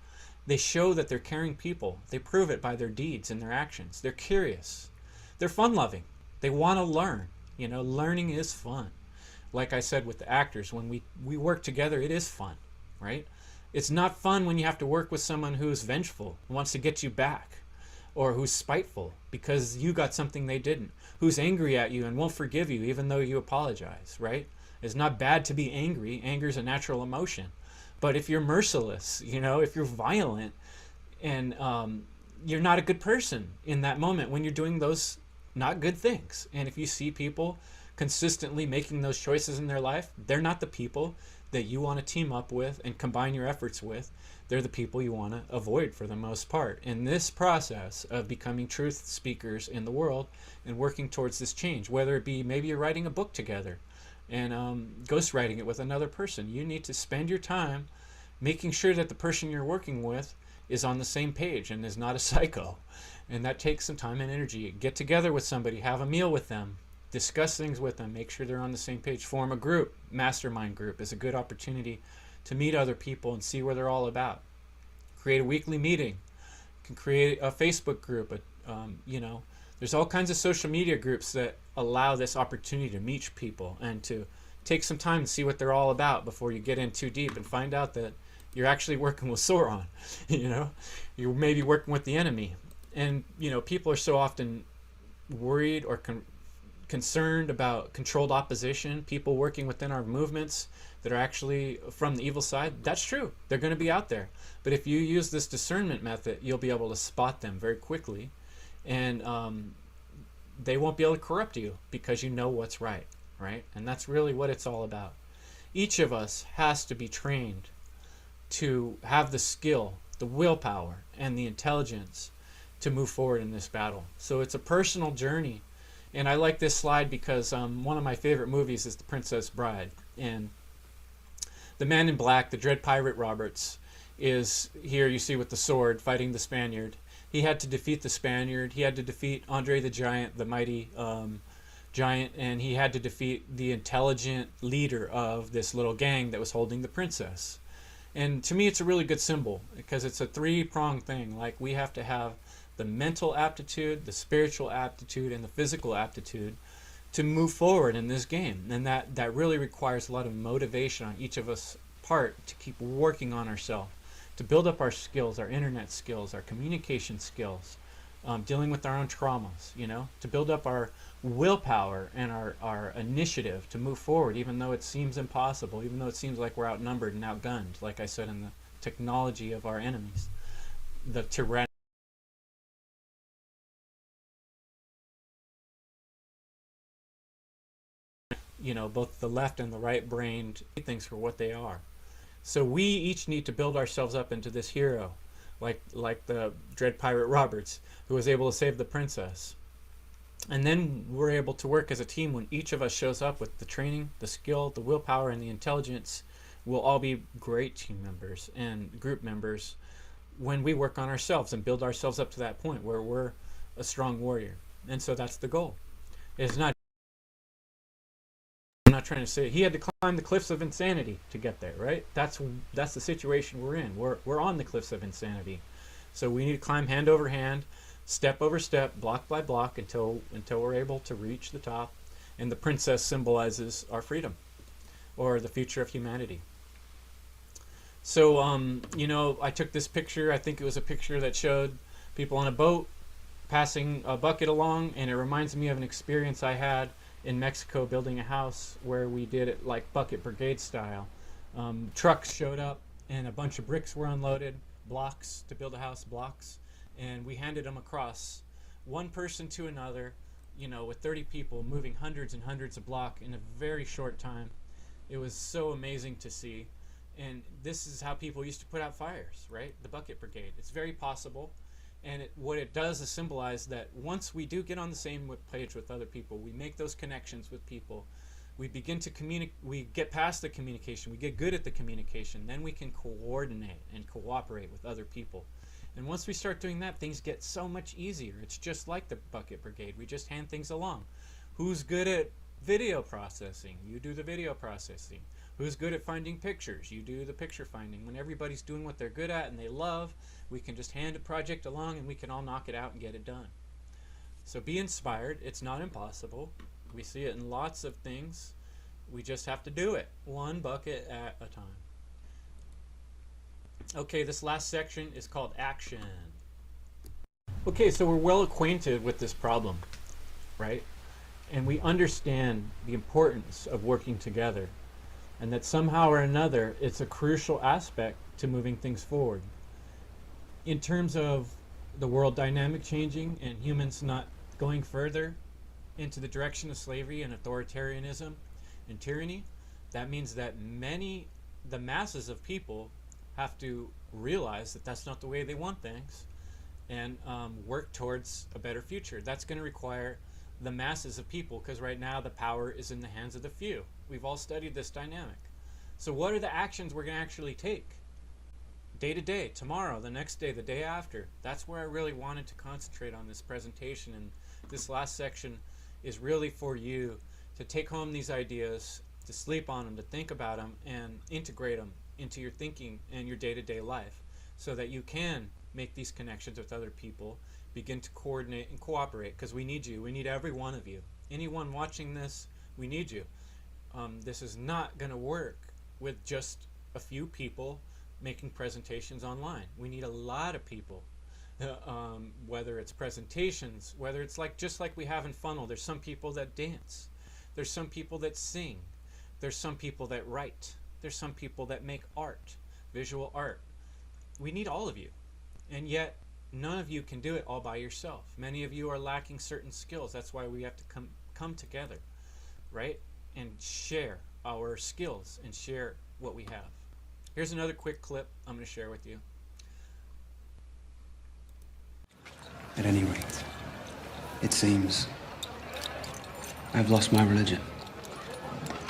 They show that they're caring people. They prove it by their deeds and their actions. They're curious. They're fun-loving. They want to learn. You know, learning is fun. Like I said with the actors, when we work together, it is fun, right? It's not fun when you have to work with someone who's vengeful, wants to get you back, or who's spiteful because you got something they didn't, who's angry at you and won't forgive you even though you apologize, right? It's not bad to be angry. Anger is a natural emotion. But if you're merciless, you know, if you're violent, and you're not a good person in that moment when you're doing those not good things. And if you see people consistently making those choices in their life, they're not the people that you want to team up with and combine your efforts with. They're the people you want to avoid for the most part. In this process of becoming truth speakers in the world and working towards this change, whether it be maybe you're writing a book together and ghostwriting it with another person, you need to spend your time making sure that the person you're working with is on the same page and is not a psycho. And that takes some time and energy. Get together with somebody, have a meal with them, discuss things with them, make sure they're on the same page, form a group. Mastermind group is a good opportunity to meet other people and see where they're all about. Create a weekly meeting. You can create a Facebook group. You know, there's all kinds of social media groups that allow this opportunity to meet people and to take some time to see what they're all about before you get in too deep and find out that you're actually working with Sauron. You know, you're maybe working with the enemy. And people are so often worried or concerned about controlled opposition, people working within our movements that are actually from the evil side. That's true. They're going to be out there. But if you use this discernment method, you'll be able to spot them very quickly. And they won't be able to corrupt you because you know what's right, right? And that's really what it's all about. Each of us has to be trained to have the skill, the willpower, and the intelligence to move forward in this battle. So it's a personal journey. And I like this slide because one of my favorite movies is The Princess Bride. And the man in black, the Dread Pirate Roberts, is here you see with the sword fighting the Spaniard. He had to defeat the Spaniard. He had to defeat Andre the Giant, the mighty giant, and he had to defeat the intelligent leader of this little gang that was holding the princess. And to me, it's a really good symbol because it's a three-pronged thing. Like, we have to have the mental aptitude, the spiritual aptitude, and the physical aptitude to move forward in this game. And that really requires a lot of motivation on each of us part to keep working on ourselves, to build up our skills, our internet skills, our communication skills, dealing with our own traumas, to build up our willpower and our initiative to move forward, even though it seems impossible, even though it seems like we're outnumbered and outgunned, like I said, in the technology of our enemies, the tyranny. Both the left and the right brained things for what they are. So we each need to build ourselves up into this hero, like the Dread Pirate Roberts, who was able to save the princess. And then we're able to work as a team when each of us shows up with the training, the skill, the willpower, and the intelligence. We'll all be great team members and group members when we work on ourselves and build ourselves up to that point where we're a strong warrior. And so that's the goal. It's not I'm not trying to say he had to climb the cliffs of insanity to get there, right? That's the situation we're in. We're on the cliffs of insanity. So we need to climb hand over hand, step over step, block by block until we're able to reach the top. And the princess symbolizes our freedom or the future of humanity. So I took this picture. I think it was a picture that showed people on a boat passing a bucket along, and it reminds me of an experience I had in Mexico building a house where we did it like bucket brigade style. Trucks showed up and a bunch of bricks were unloaded, blocks to build a house, blocks, and we handed them across one person to another, with 30 people moving hundreds and hundreds of blocks in a very short time. It was so amazing to see. And this is how people used to put out fires, right? The bucket brigade. It's very possible. And what it does is symbolize that once we do get on the same page with other people, we make those connections with people, we begin to communicate, we get past the communication, we get good at the communication, then we can coordinate and cooperate with other people. And once we start doing that, things get so much easier. It's just like the bucket brigade. We just hand things along. Who's good at video processing? You do the video processing. Who's good at finding pictures? You do the picture finding. When everybody's doing what they're good at and they love, we can just hand a project along and we can all knock it out and get it done. So be inspired. It's not impossible. We see it in lots of things. We just have to do it, one bucket at a time. Okay, this last section is called action. Okay, so we're well acquainted with this problem, right? And we understand the importance of working together, and that somehow or another it's a crucial aspect to moving things forward. In terms of the world dynamic changing and humans not going further into the direction of slavery and authoritarianism and tyranny, that means that the masses of people have to realize that that's not the way they want things and work towards a better future. That's going to require the masses of people, because right now the power is in the hands of the few. We've all studied this dynamic. So what are the actions we're going to actually take? Day to day, tomorrow, the next day, the day after. That's where I really wanted to concentrate on this presentation, and this last section is really for you to take home these ideas, to sleep on them, to think about them, and integrate them into your thinking and your day-to-day life so that you can make these connections with other people, begin to coordinate and cooperate, because we need you. We need every one of you. Anyone watching this, we need you. This is not going to work with just a few people making presentations online. We need a lot of people whether it's presentations, whether it's like just like we have in Funl. There's some people that dance, there's some people that sing, there's some people that write, there's some people that make art, visual art. We need all of you, and yet none of you can do it all by yourself. Many of you are lacking certain skills. That's why we have to come together, right, and share our skills and share what we have. Here's another quick clip I'm going to share with you. At any rate, it seems I've lost my religion.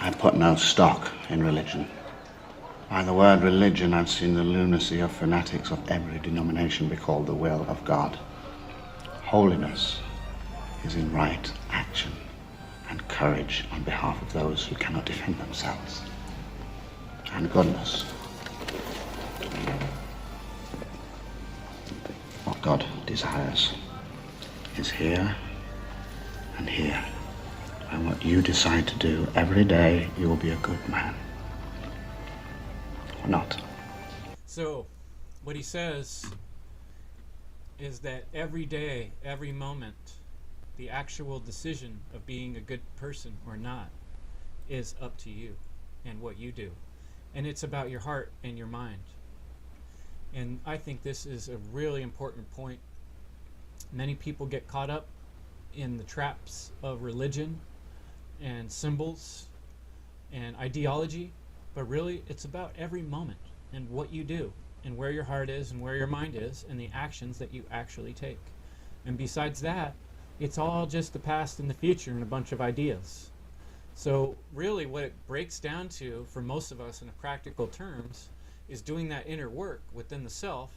I put no stock in religion. By the word religion, I've seen the lunacy of fanatics of every denomination be called the will of God. Holiness is in right action and courage on behalf of those who cannot defend themselves. And goodness. What God desires is here and here. And what you decide to do every day, you will be a good man. Or not. So, what he says is that every day, every moment, the actual decision of being a good person or not is up to you and what you do. And it's about your heart and your mind. And I think this is a really important point. Many people get caught up in the traps of religion and symbols and ideology, but really it's about every moment and what you do and where your heart is and where your mind is and the actions that you actually take. And besides that, it's all just the past and the future and a bunch of ideas. So really what it breaks down to for most of us in practical terms is doing that inner work within the self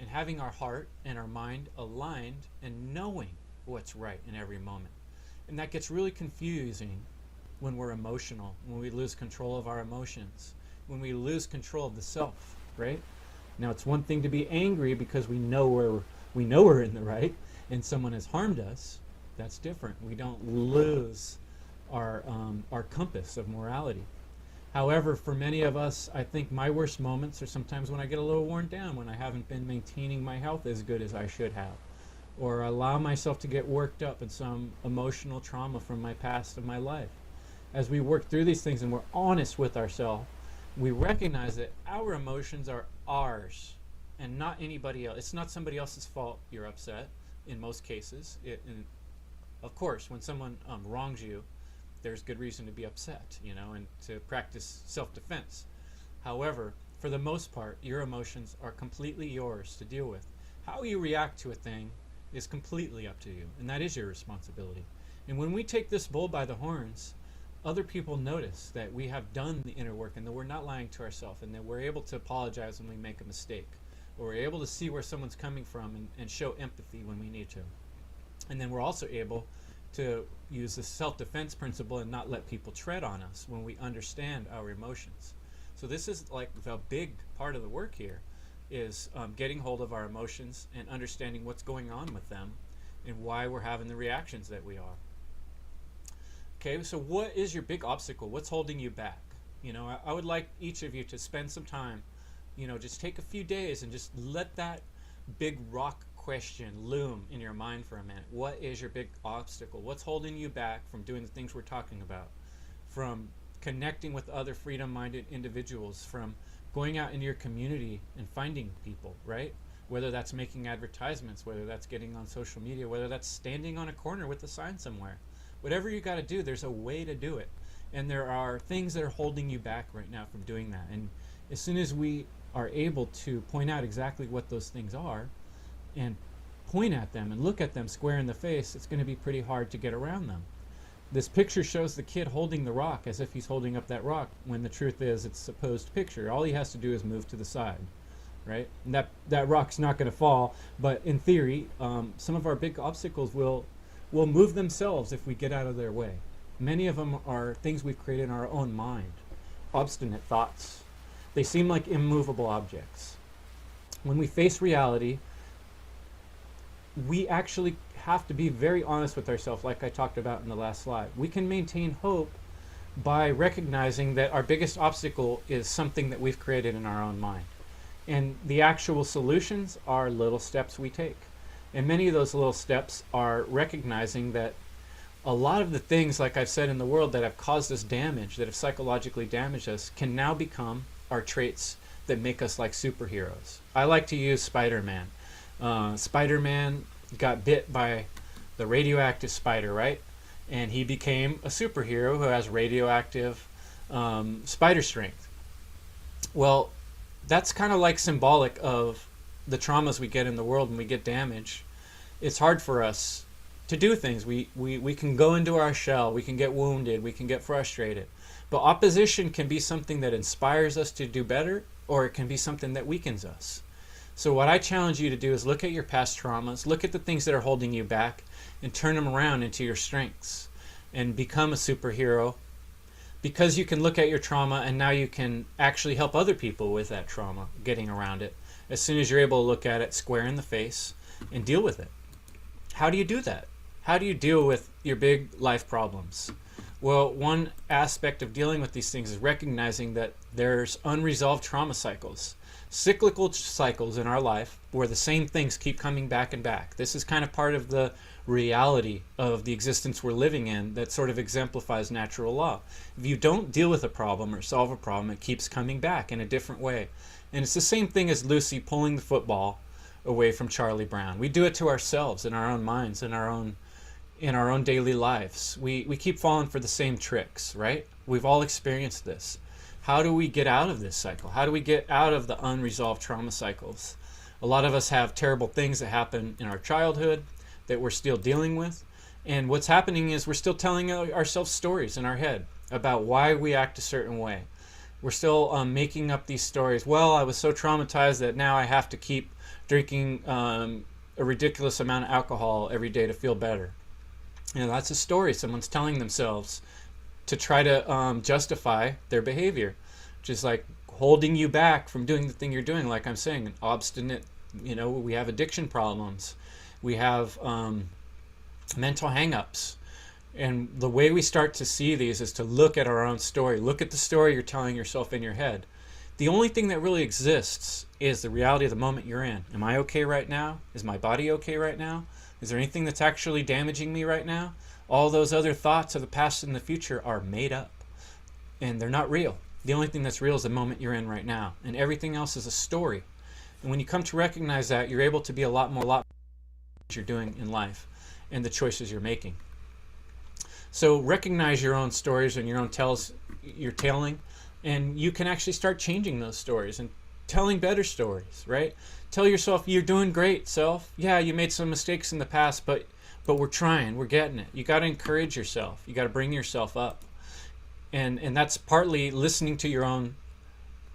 and having our heart and our mind aligned and knowing what's right in every moment. And that gets really confusing when we're emotional, when we lose control of our emotions, when we lose control of the self, right? Now it's one thing to be angry because we know we're in the right and someone has harmed us. That's different. We don't lose our compass of morality. However, for many of us, I think my worst moments are sometimes when I get a little worn down, when I haven't been maintaining my health as good as I should have, or allow myself to get worked up in some emotional trauma from my past of my life. As we work through these things and we're honest with ourselves, we recognize that our emotions are ours and not anybody else. It's not somebody else's fault you're upset in most cases. And of course, when someone wrongs you, there's good reason to be upset, and to practice self-defense. However, for the most part, your emotions are completely yours to deal with. How you react to a thing is completely up to you, and that is your responsibility. And when we take this bull by the horns, other people notice that we have done the inner work and that we're not lying to ourselves and that we're able to apologize when we make a mistake, or we're able to see where someone's coming from and show empathy when we need to. And then we're also able to use the self-defense principle and not let people tread on us when we understand our emotions. So this is like the big part of the work here is getting hold of our emotions and understanding what's going on with them and why we're having the reactions that we are. Okay, so what is your big obstacle? What's holding you back? I would like each of you to spend some time, just take a few days and just let that big rock question loom in your mind for a minute. What is your big obstacle? What's holding you back from doing the things we're talking about? From connecting with other freedom-minded individuals, from going out into your community and finding people, right? Whether that's making advertisements, whether that's getting on social media, whether that's standing on a corner with a sign somewhere. Whatever you got to do, there's a way to do it. And there are things that are holding you back right now from doing that. And as soon as we are able to point out exactly what those things are and point at them and look at them square in the face, it's going to be pretty hard to get around them. This picture shows the kid holding the rock as if he's holding up that rock, when the truth is it's a supposed picture. All he has to do is move to the side, right? And that rock's not going to fall, but in theory, some of our big obstacles will move themselves if we get out of their way. Many of them are things we've created in our own mind, obstinate thoughts. They seem like immovable objects. When we face reality, we actually have to be very honest with ourselves, like I talked about in the last slide. We can maintain hope by recognizing that our biggest obstacle is something that we've created in our own mind. And the actual solutions are little steps we take. And many of those little steps are recognizing that a lot of the things, like I've said, in the world that have caused us damage, that have psychologically damaged us, can now become our traits that make us like superheroes. I like to use Spider-Man. Spider-Man got bit by the radioactive spider, right? And he became a superhero who has radioactive spider strength. Well, that's kind of like symbolic of the traumas we get in the world when we get damaged. It's hard for us to do things. We can go into our shell, we can get wounded, we can get frustrated. But opposition can be something that inspires us to do better, or it can be something that weakens us. So what I challenge you to do is look at your past traumas, look at the things that are holding you back, and turn them around into your strengths and become a superhero, because you can look at your trauma and now you can actually help other people with that trauma, getting around it, as soon as you're able to look at it square in the face and deal with it. How do you do that? How do you deal with your big life problems? Well, one aspect of dealing with these things is recognizing that there's unresolved trauma cycles, cyclical cycles in our life where the same things keep coming back and back. This is kind of part of the reality of the existence we're living in that sort of exemplifies natural law. If you don't deal with a problem or solve a problem, it keeps coming back in a different way. And it's the same thing as Lucy pulling the football away from Charlie Brown. We do it to ourselves in our own minds, in our own daily lives. We keep falling for the same tricks, right? We've all experienced this. How do we get out of this cycle? How do we get out of the unresolved trauma cycles? A lot of us have terrible things that happen in our childhood that we're still dealing with. And what's happening is we're still telling ourselves stories in our head about why we act a certain way. We're still making up these stories. Well, I was so traumatized that now I have to keep drinking a ridiculous amount of alcohol every day to feel better. You know, that's a story someone's telling themselves to try to justify their behavior, which is like holding you back from doing the thing you're doing. Like I'm saying, an obstinate, we have addiction problems. We have mental hang-ups. And the way we start to see these is to look at our own story. Look at the story you're telling yourself in your head. The only thing that really exists is the reality of the moment you're in. Am I okay right now? Is my body okay right now? Is there anything that's actually damaging me right now? All those other thoughts of the past and the future are made up, and they're not real. The only thing that's real is the moment you're in right now, and everything else is a story. And when you come to recognize that, you're able to be a lot more you're doing in life and the choices you're making. So recognize your own stories and your own tales you're telling, and you can actually start changing those stories and telling better stories, right? Tell yourself you're doing great, self. Yeah, you made some mistakes in the past, but we're trying, we're getting it. You got to encourage yourself. You got to bring yourself up. And that's partly listening to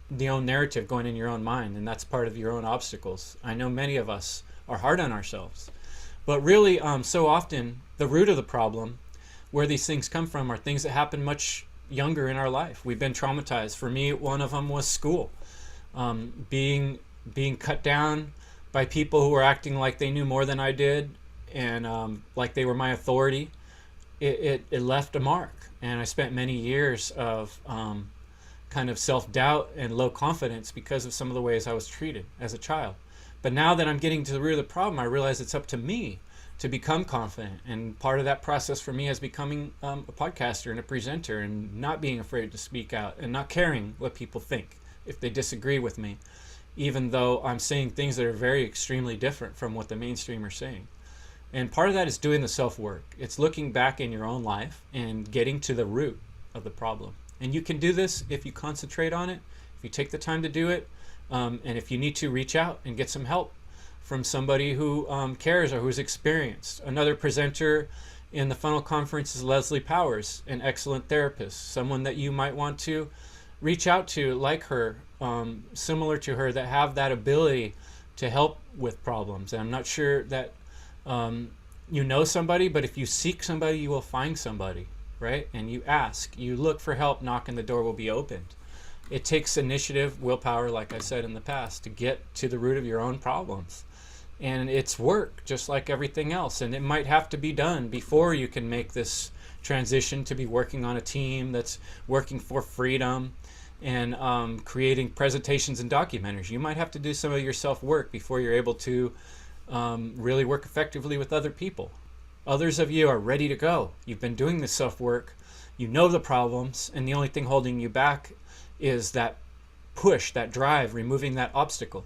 the own narrative going in your own mind, and that's part of your own obstacles. I know many of us are hard on ourselves, but really so often the root of the problem, where these things come from, are things that happen much younger in our life. We've been traumatized. For me, one of them was school. Being cut down by people who were acting like they knew more than I did, and like they were my authority. It left a mark, and I spent many years of kind of self-doubt and low confidence because of some of the ways I was treated as a child. But now that I'm getting to the root of the problem, I realize it's up to me to become confident, and part of that process for me is becoming a podcaster and a presenter, and not being afraid to speak out and not caring what people think if they disagree with me, even though I'm saying things that are very extremely different from what the mainstream are saying. And part of that is doing the self-work. It's looking back in your own life and getting to the root of the problem. And you can do this if you concentrate on it, if you take the time to do it, and if you need to, reach out and get some help from somebody who cares or who's experienced. Another presenter in the Funl conference is Leslie Powers, an excellent therapist, someone that you might want to reach out to, like her, similar to her, that have that ability to help with problems. And I'm not sure that you know somebody, but if you seek somebody, you will find somebody, right? And you ask, you look for help, knock, and the door will be opened. It takes initiative, willpower, like I said in the past, to get to the root of your own problems. And it's work, just like everything else. And it might have to be done before you can make this transition to be working on a team that's working for freedom and creating presentations and documentaries. You might have to do some of your self-work before you're able to really work effectively with other people. Others of you are ready to go. You've been doing this self-work. You know the problems, and the only thing holding you back is that push, that drive, removing that obstacle.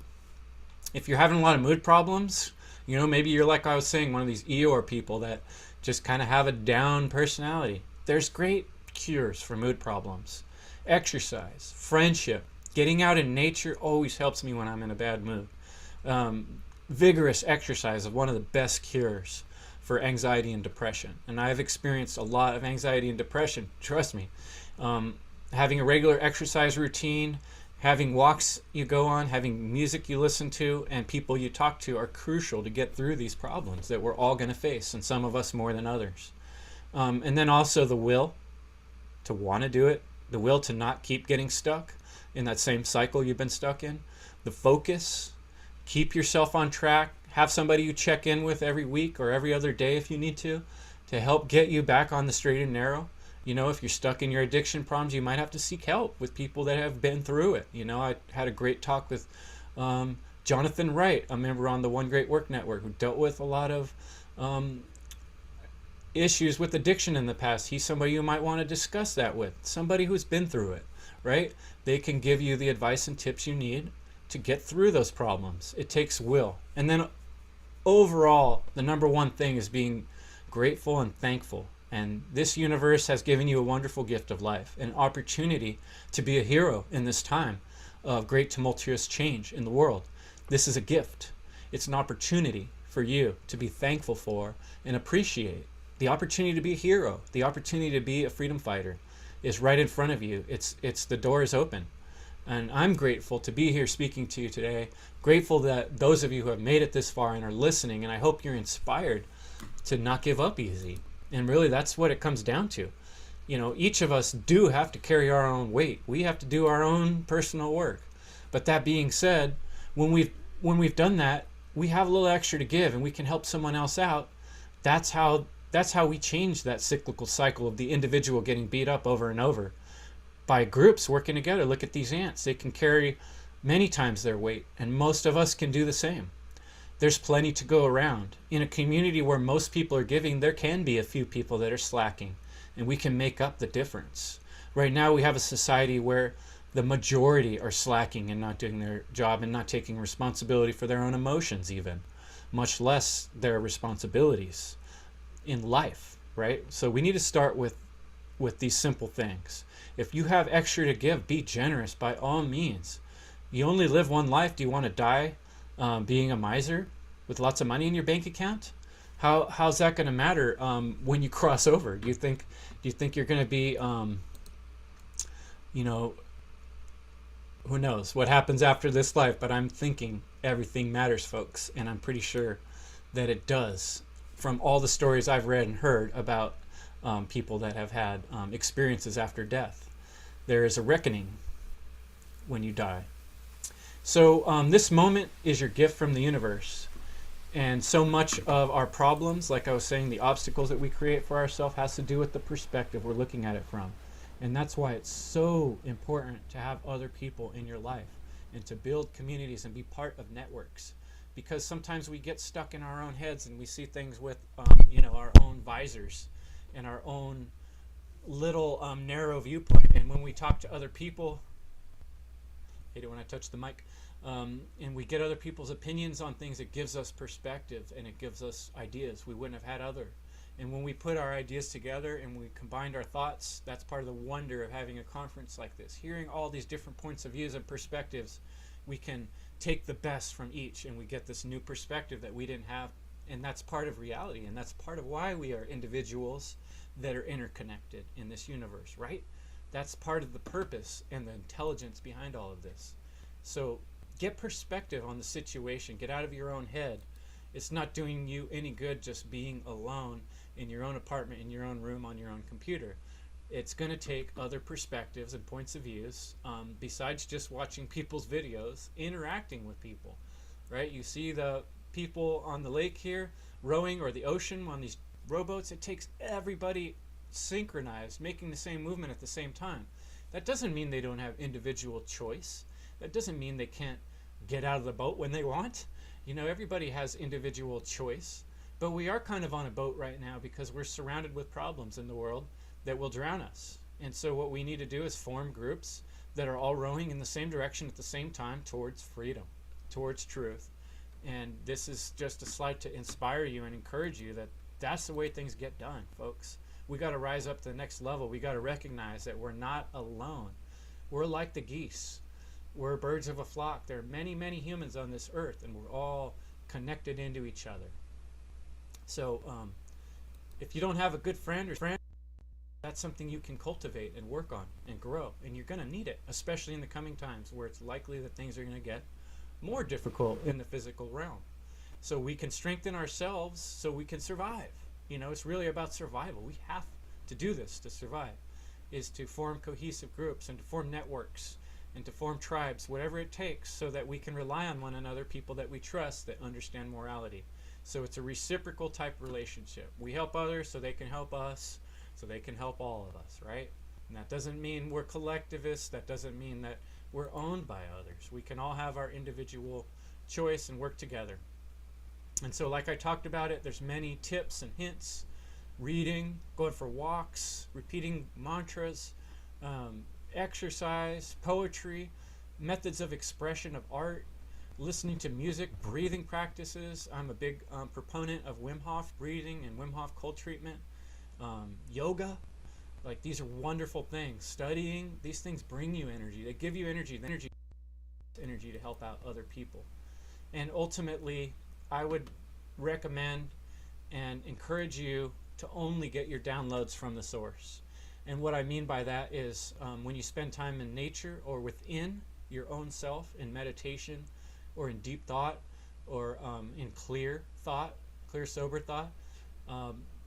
If you're having a lot of mood problems, maybe you're like I was saying, one of these Eeyore people that just kind of have a down personality. There's great cures for mood problems. Exercise, friendship, getting out in nature always helps me when I'm in a bad mood. Vigorous exercise is one of the best cures for anxiety and depression. And I've experienced a lot of anxiety and depression, trust me. Having a regular exercise routine, having walks you go on, having music you listen to, and people you talk to are crucial to get through these problems that we're all going to face, and some of us more than others. And then also the will to want to do it, the will to not keep getting stuck in that same cycle you've been stuck in, the focus, keep yourself on track, have somebody you check in with every week or every other day if you need to help get you back on the straight and narrow. If you're stuck in your addiction problems, you might have to seek help with people that have been through it. I had a great talk with Jonathan Wright, a member on the One Great Work Network, who dealt with a lot of issues with addiction in the past. He's somebody you might want to discuss that with, somebody who's been through it, right? They can give you the advice and tips you need to get through those problems. It takes will. And then overall, the number one thing is being grateful and thankful. And this universe has given you a wonderful gift of life, an opportunity to be a hero in this time of great tumultuous change in the world. This is a gift. It's an opportunity for you to be thankful for and appreciate. The opportunity to be a hero, the opportunity to be a freedom fighter is right in front of you. It's the door is open. And I'm grateful to be here speaking to you today. Grateful that those of you who have made it this far and are listening, and I hope you're inspired to not give up easy. And really, that's what it comes down to. Each of us do have to carry our own weight. We have to do our own personal work. But that being said, when we've done that, we have a little extra to give, and we can help someone else out. That's how we change that cyclical cycle of the individual getting beat up over and over. By groups working together. Look at these ants. They can carry many times their weight, and most of us can do the same. There's plenty to go around. In a community where most people are giving, there can be a few people that are slacking, and we can make up the difference. Right now we have a society where the majority are slacking and not doing their job and not taking responsibility for their own emotions even, much less their responsibilities in life, right? So we need to start with these simple things. If you have extra to give, be generous by all means. You only live one life. Do you want to die being a miser with lots of money in your bank account? How's that going to matter when you cross over? Do you think you're going to be, who knows what happens after this life? But I'm thinking everything matters, folks, and I'm pretty sure that it does from all the stories I've read and heard about people that have had experiences after death. There is a reckoning when you die. So this moment is your gift from the universe. And so much of our problems, like I was saying, the obstacles that we create for ourselves has to do with the perspective we're looking at it from. And that's why it's so important to have other people in your life and to build communities and be part of networks. Because sometimes we get stuck in our own heads and we see things with our own visors and our own little narrow viewpoint. And when we talk to other people, I hate it when I touch the mic, and we get other people's opinions on things, it gives us perspective and it gives us ideas we wouldn't have had other. And when we put our ideas together and we combined our thoughts, that's part of the wonder of having a conference like this. Hearing all these different points of views and perspectives, we can take the best from each and we get this new perspective that we didn't have. And that's part of reality, and that's part of why we are individuals that are interconnected in this universe, right? That's part of the purpose and the intelligence behind all of this. So get perspective on the situation. Get out of your own head. It's not doing you any good just being alone in your own apartment, in your own room, on your own computer. It's going to take other perspectives and points of views, besides just watching people's videos, interacting with people, right? You see the people on the lake here rowing, or the ocean on these rowboats. It takes everybody synchronized, making the same movement at the same time. That doesn't mean they don't have individual choice. That doesn't mean they can't get out of the boat when they want. You know, everybody has individual choice, but we are kind of on a boat right now because we're surrounded with problems in the world that will drown us. And so what we need to do is form groups that are all rowing in the same direction at the same time towards freedom, towards truth. And this is just a slide to inspire you and encourage you that that's the way things get done, folks. We got to rise up to the next level. We got to recognize that we're not alone. We're like the geese. We're birds of a flock. There are many, many humans on this earth, and we're all connected into each other. So if you don't have a good friend, that's something you can cultivate and work on and grow. And you're going to need it, especially in the coming times where it's likely that things are going to get more difficult in the physical realm. So we can strengthen ourselves so we can survive. You know, it's really about survival. We have to do this to survive, is to form cohesive groups and to form networks and to form tribes, whatever it takes, so that we can rely on one another, people that we trust that understand morality. So it's a reciprocal type relationship. We help others so they can help us, so they can help all of us, right? And that doesn't mean we're collectivists. That doesn't mean that we're owned by others. We can all have our individual choice and work together. And so like I talked about it, there's many tips and hints: reading, going for walks, repeating mantras, exercise, poetry, methods of expression of art, listening to music, breathing practices. I'm a big proponent of Wim Hof breathing and Wim Hof cold treatment. Yoga, like these are wonderful things. Studying, these things bring you energy. They give you energy to help out other people. And ultimately, I would recommend and encourage you to only get your downloads from the source. And what I mean by that is when you spend time in nature or within your own self, in meditation or in deep thought or in clear thought, clear sober thought,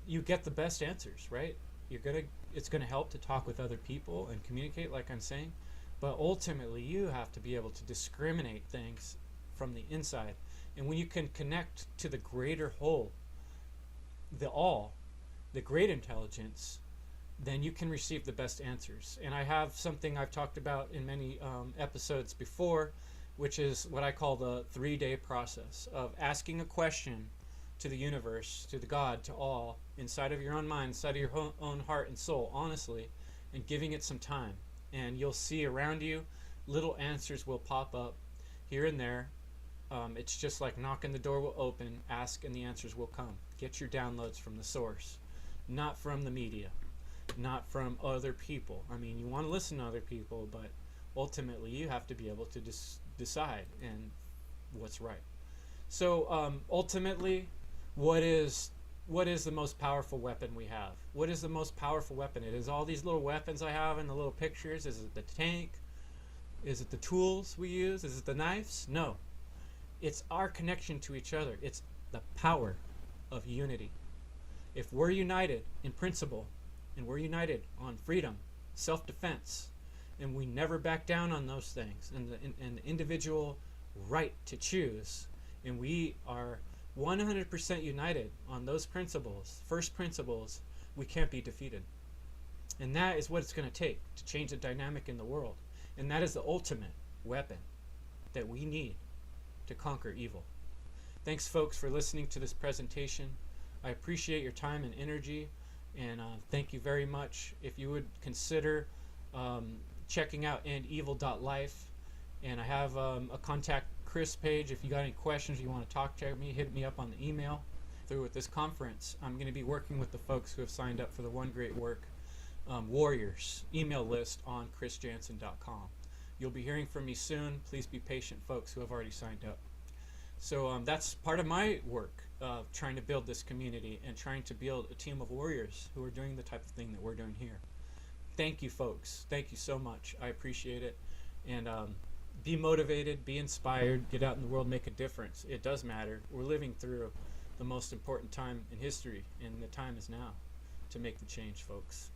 you get the best answers, right? It's gonna help to talk with other people and communicate, like I'm saying, but ultimately you have to be able to discriminate things from the inside. And when you can connect to the greater whole, the all, the great intelligence, then you can receive the best answers. And I have something I've talked about in many episodes before, which is what I call the 3-day process of asking a question to the universe, to the God, to all, inside of your own mind, inside of your own heart and soul, honestly, and giving it some time. And you'll see around you, little answers will pop up here and there. It's just like knocking, the door will open, ask, and the answers will come. Get your downloads from the source, not from the media, not from other people. I mean, you want to listen to other people, but ultimately you have to be able to decide and what's right. So ultimately, what is the most powerful weapon we have? What is the most powerful weapon? It is all these little weapons I have in the little pictures. Is it the tank? Is it the tools we use? Is it the knives? No. It's our connection to each other. It's the power of unity. If we're united in principle, and we're united on freedom, self-defense, and we never back down on those things, and the individual right to choose, and we are 100% united on those principles, first principles, we can't be defeated. And that is what it's going to take to change the dynamic in the world. And that is the ultimate weapon that we need to conquer evil. Thanks, folks, for listening to this presentation. I appreciate your time and energy, and thank you very much. If you would consider checking out andevil.life, and I have a contact Chris page. If you got any questions, you want to talk to me, hit me up on the email. Through with this conference, I'm going to be working with the folks who have signed up for the One Great Work Warriors email list on chrisjansen.com. You'll be hearing from me soon. Please be patient, folks who have already signed up. So that's part of my work, trying to build this community and trying to build a team of warriors who are doing the type of thing that we're doing here. Thank you, folks. Thank you so much. I appreciate it. And be motivated, be inspired, get out in the world, make a difference. It does matter. We're living through the most important time in history, and the time is now to make the change, folks.